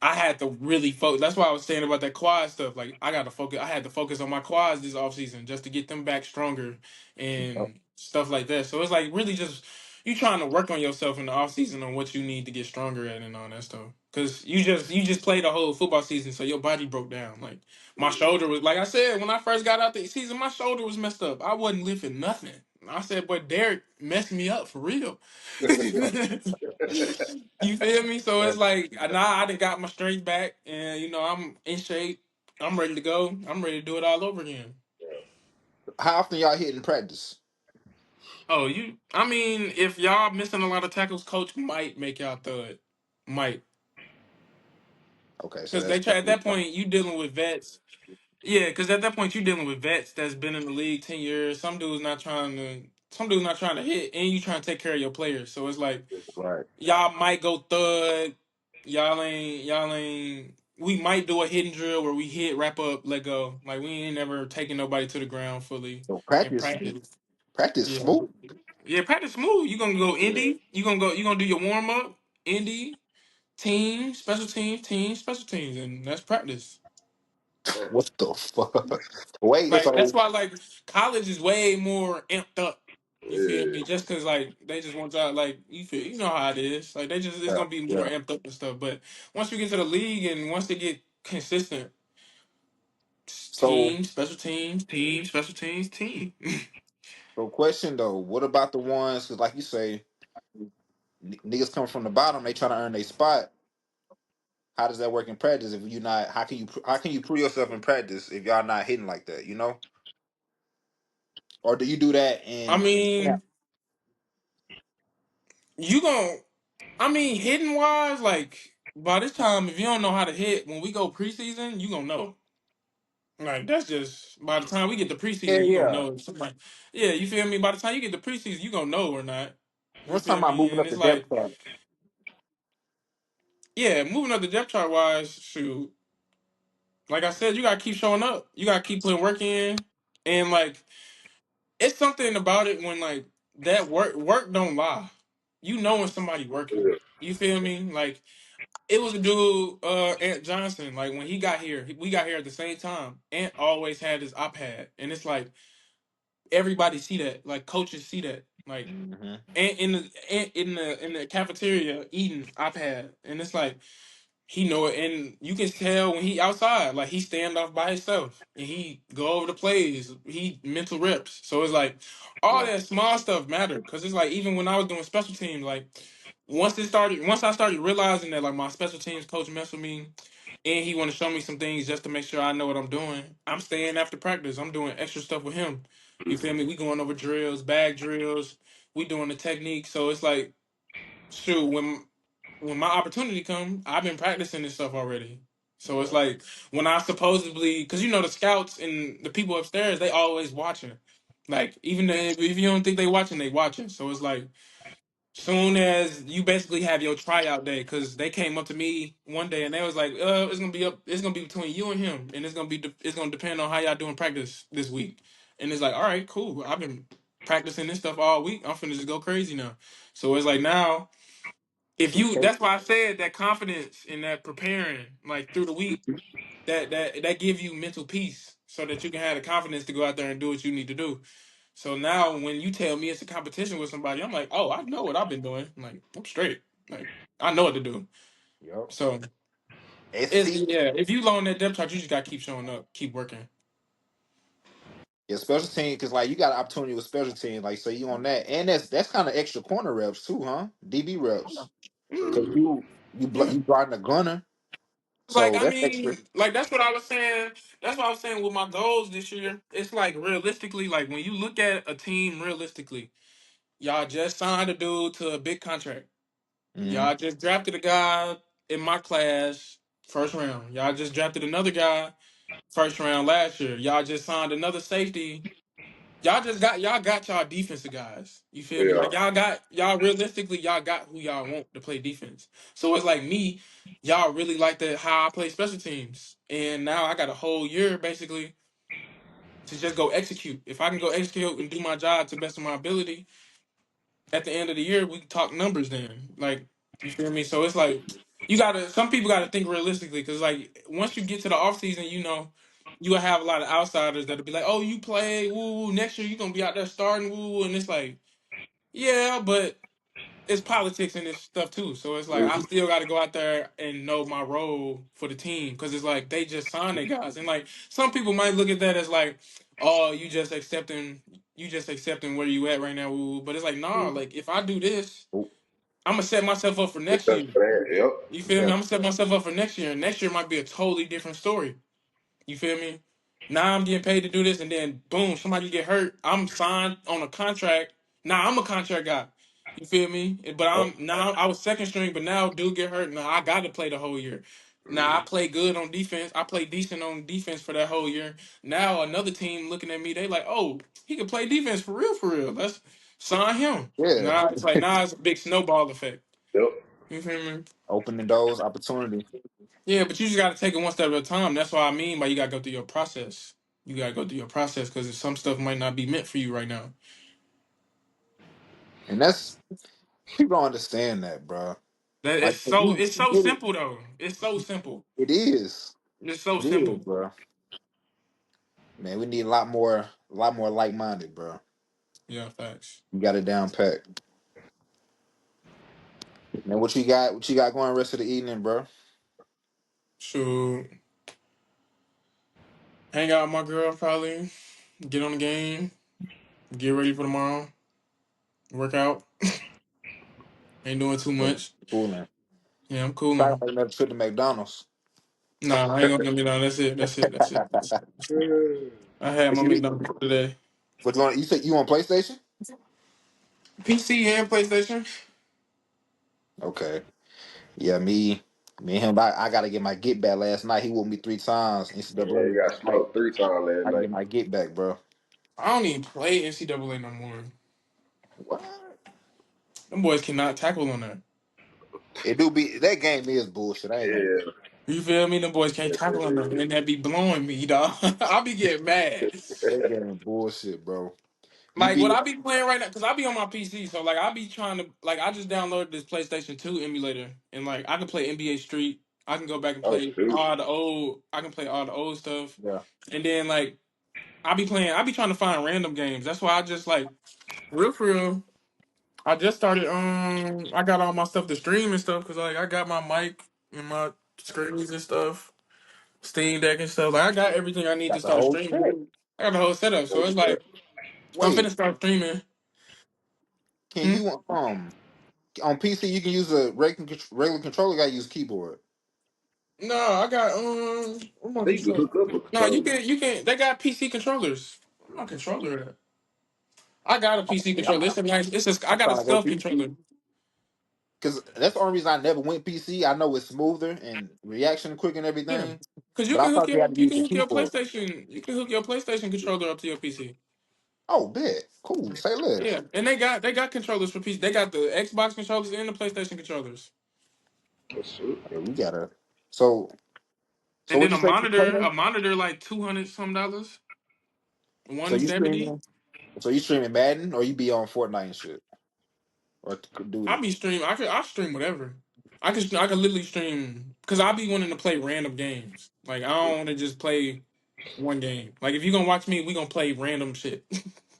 I had to really focus. That's why I was saying about that quad stuff. Like I got to focus. I had to focus on my quads this offseason just to get them back stronger Yep. and stuff like that. So it's like really just you trying to work on yourself in the offseason on what you need to get stronger at and all that stuff. Cause you just played a whole football season, so your body broke down. Like my shoulder was, like I said, when I first got out the season, my shoulder was messed up. I wasn't lifting nothing. I said, "Boy, Derek messed me up for real." You feel me? So it's like now I done got my strength back, and I'm in shape. I'm ready to go. I'm ready to do it all over again. How often y'all hit in practice? Oh, I mean, if y'all missing a lot of tackles, coach might make y'all throw it. Might, Okay, so because they that's try at that point you dealing with vets. Yeah, because at that point you dealing with vets that's been in the league 10 years. Some dude's not trying to hit, and you trying to take care of your players. So it's like right. y'all might go thud. Y'all ain't. We might do a hidden drill where we hit, wrap up, let go. Like we ain't never taking nobody to the ground fully So in practice, practice. practice Yeah, smooth. yeah. Practice smooth. You gonna go indie. You gonna go. You gonna do your warm up, indie, team, special team, special teams, and that's practice. What the fuck? Wait, Like that's so why like college is way more amped up. You feel Yeah. me? Just cause like they just want y'all like you know how it is. Like they just it's yeah, gonna be more yeah. amped up and stuff. But once we get to the league and once they get consistent, So team, special teams, team. so question though, what about the ones? Because like you say, niggas come from the bottom, they try to earn their spot. How does that work in practice? If you not, how can you prove yourself in practice if y'all not hitting like that? You know, or do you do that I in? Yeah. mean, you gon' I mean, hitting wise, like by this time, if you don't know how to hit, when we go preseason, you gonna know. Like that's just by the time we get to Yeah, preseason, you gonna yeah. know if somebody. Yeah, you feel me? By the time you get to preseason, you gonna know or not. We're You talking feel about me? moving And up the it's like, depth chart. yeah, moving up the depth chart wise, shoot. Like I said, you gotta keep showing up. You gotta keep putting work in, and like it's something about it when like that work don't lie. You know when somebody working. You feel me? Like it was a dude, Ant Johnson. Like when he got here, we got here at the same time. Ant always had his iPad, and it's like everybody see that. Like coaches see that. Like Hmm. Ant in the cafeteria eating iPad, and it's like he know it, and you can tell when he outside, like he stand off by himself, and he go over the plays, he mental reps. So it's like all Yeah. that small stuff matter, because it's like even when I was doing special teams, like once I started realizing that like my special teams coach messed with me, and he want to show me some things just to make sure I know what I'm doing. I'm staying after practice. I'm doing extra stuff with him. You feel me? We going over drills, bag drills. We doing the technique. So it's like shoot when my opportunity come, I've been practicing this stuff already. So it's Yeah. like when I supposedly, because the scouts and the people upstairs, they always watching. Like even if you don't think they watching, they watching. So it's like soon as you basically have your tryout day, because they came up to me one day and they was like, it's gonna be between you and him, and it's gonna depend on how y'all doing practice this week. And it's like, all right, cool. I've been practicing this stuff all week. I'm finna just go crazy now. So it's like now if you Okay. that's why I said that confidence in that preparing like through the week that give you mental peace so that you can have the confidence to go out there and do what you need to do. So now when you tell me it's a competition with somebody, I'm like, oh, I know what I've been doing. Like I'm straight. Like I know what to do. Yep. So it's SC. yeah, if you low on that depth chart, you just gotta keep showing up, keep working. Yeah, special team because like you got an opportunity with special team, like so you on that, and that's kind of extra corner reps too, huh? DB reps because Mhm. you Yeah. guarding a gunner, Like so I that's extra. mean, like that's what I was saying. That's what I was saying with my goals this year. It's like realistically, like when you look at a team realistically, y'all just signed a dude to a big contract. Hmm. Y'all just drafted a guy in my class first round. Y'all just drafted another guy. first round last year. Y'all just signed another safety. Y'all got y'all defensive guys. You feel me? Yeah. Like y'all realistically y'all got who y'all want to play defense. So it's like me, y'all really like the how I play special teams. And now I got a whole year basically to just go execute. If I can go execute and do my job to the best of my ability, at the end of the year we can talk numbers then. Like, you feel me? So it's like some people gotta think realistically because like once you get to the off season, you will have a lot of outsiders that'll be like, oh, you play, woo, woo, next year you gonna be out there starting, woo, woo, and it's like, yeah, but it's politics and this stuff too. So it's like I Mm-hmm. still got to go out there and know my role for the team because it's like they just signed their guys, and like some people might look at that as like, oh, you just accepting where you at right now, woo. But it's like, nah, like if I do this, Oh, I'm gonna set myself up for next Because year. of that, yep. You feel me? yeah, I'm gonna set myself up for next year, and next year might be a totally different story. You feel me? Now I'm getting paid to do this, and then boom, somebody get hurt. I'm signed on a contract. Now I'm a contract guy. You feel me? But oh, I was second string, but now dude get hurt. Now I got to play the whole year. Now I play good on defense. I play decent on defense for that whole year. Now another team looking at me, they like, oh, he can play defense for real, for real. Let's sign him. yeah. Now it's like now it's a big snowball effect. Yep. You feel me? Opening doors, opportunity, Yeah, but you just got to take it one step at a time. That's what I mean by you got to go through your process. You got to go through your process because some stuff might not be meant for you right now. and that's people don't understand that, bro. That Like it's you so get it, simple though. It's so simple. it is, It's so it is, simple. bro. Man, we need a lot more like minded, bro. Yeah, facts. You got it down pat. Man, what you got? What you got going rest of the evening, bro? So hang out with my girl probably. Get on the game. Get ready for tomorrow. Work out. Ain't doing too Yeah, much. cooling. Yeah, I'm Try to cooling. make another trip to McDonald's. Nah, I ain't gonna get on. That's it. That's it. That's it. That's it. I had But my you, McDonald's today. but you said you on PlayStation? PC and PlayStation. Okay. Yeah, me and him. I got to get my get back last night. He whooped me 3 times. Yeah, NCAA. you got I, smoked 3 times last I can night. get my get back, bro. I don't even play NCAA no more. What? Them boys cannot tackle on that. It do be that game is bullshit. I ain't gonna. Yeah. You feel me? Them boys can't tackle on that, and that be blowing me, dog. I be getting mad. That game bullshit, bro. You Like what be I be playing right now, cause I be on my PC, so like I be trying to like I just downloaded this PlayStation 2 emulator, and like I can play NBA Street. I can go back and Oh play shoot. all the old. I can play all the old stuff, yeah. and then like I be playing. I be trying to find random games. That's why I just like real for real. I just started. I got all my stuff to stream and stuff, cause like I got my mic and my screens and stuff. Steam Deck and stuff. Like I got everything I need to Got the start whole streaming. set. I got the whole setup, so it's like I'm Wait, finna start streaming. can Hmm? you on PC you can use a regular controller? Got to use keyboard. No, I got where my They you can controller? hook up a No, you controller. can you can. They got PC controllers. Where my controller at? I got a PC Yeah, controller. It's a nice. I I'm got a trying to go stealth PC controller. because that's the only reason I never went PC. I know it's smoother and reaction quick and Yeah, everything, because but I thought you had to you use can the hook your keyboard. PlayStation. You can hook your PlayStation controller up to your PC. Oh, bet. Cool. Say less. Yeah, and they got controllers for PC. They got the Xbox controllers and the PlayStation controllers. Oh, shoot. Yeah, we gotta. So, so And what then you say you a playing? monitor like $200 some dollars, So you 170. streaming? So you streaming Madden or you be on Fortnite and shit or I Duty? be stream. I stream whatever. I can literally stream because I be wanting to play random games. Like I don't want to just play one game. Like if you gonna watch me, we gonna play random shit.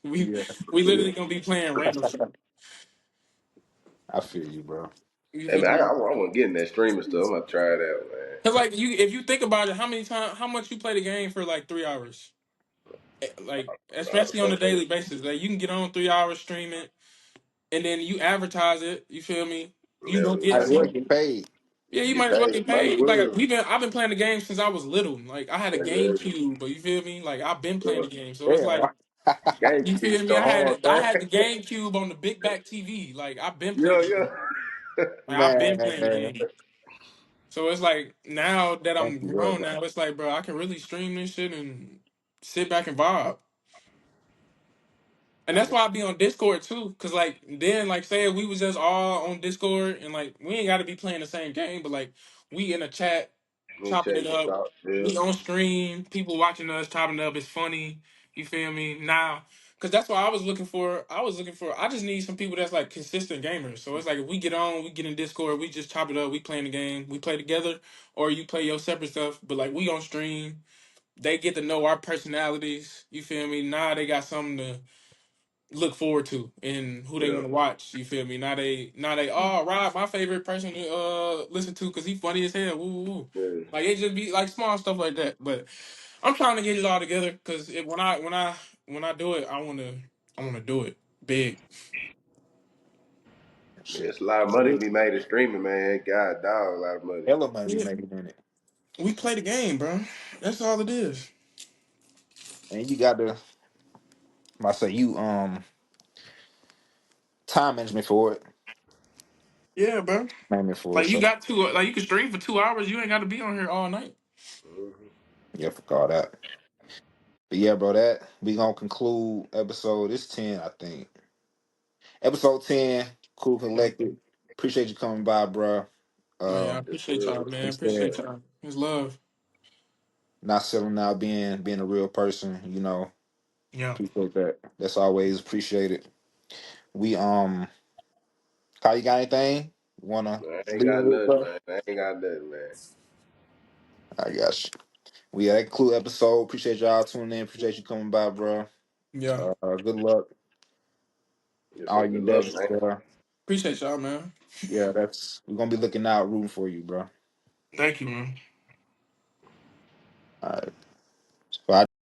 we Yeah, we Yeah. literally gonna be playing random shit. I feel you, bro. You Hey feel man, me? I want to get in that streaming stuff. I'm gonna try it out, man. Cause like if you think about it, how much you play the game for like 3 hours? Like especially on a daily basis, like you can get on 3 hours stream it, and then you advertise it. You feel me? You Never go I get as well some. get paid. Yeah, you get might as well paid. get Might as paid. Like well. I've been playing the game since I was little. Like I had a Yeah, GameCube, but you feel me? Like I've been playing yeah. the game, so it's Damn. like you GameCube, feel me? the hard I thing. had the GameCube on the big back TV. Like I've been playing Yeah, the yeah. game. Like I've been playing the Man, game. So it's like now that Thank I'm you, bro. grown now, it's like, bro, I can really stream this shit and sit back and vibe. And I that's got why I be on Discord too, cause like then like say if we was just all on Discord and like we ain't got to be playing the same game, but like we in a chat Me chopping check it this up, out. Yeah. we on stream, people watching us chopping it up. It's funny, you feel me? Now, cause that's what I was looking for. I just need some people that's like consistent gamers. So it's like if we get on, we get in Discord, we just chop it up, we playing the game, we play together, or you play your separate stuff. But like we on stream, they get to know our personalities. You feel me? Now they got something to look forward to and who they Yeah. want to watch. You feel me? Now they oh Rob, my favorite person to listen to because he funny as hell. Woo, woo, woo. Yeah. Like it just be like small stuff like that. But I'm trying to get it all together because when I do it, I wanna do it big. Man, shit. it's a lot of money to be made in streaming, man. God, dog, a lot of money. Hella money Yeah, making in it. we play the game, bro. That's all it is. And you got to, I say you time management for it. Yeah, bro. Management for it. Like you So got to like you can stream for 2 hours. You ain't got to be on here all night. Hmm. yeah, fuck all that. But yeah, bro, that we gonna conclude episode. It's 10, I think. Episode 10, Cool Yeah. Collected. Appreciate you coming by, bro. Oh yeah, I Um, Yes, appreciate sir. y'all, man. he said Appreciate y'all. His love. not selling out, being a real person. Yeah. Appreciate that. That's always appreciated. We Kyle, you got anything you wanna I ain't leave got with, nothing, bro? man. I ain't got nothing, man. I got you. We had a cool episode. Appreciate y'all tuning in. Appreciate you coming by, bro. Yeah. Good luck. Yes, All sir. your Good luck, endeavors, man. bro. Appreciate y'all, man. Yeah, we're gonna be looking out, rooting for you, bro. Thank you, man. All right. So I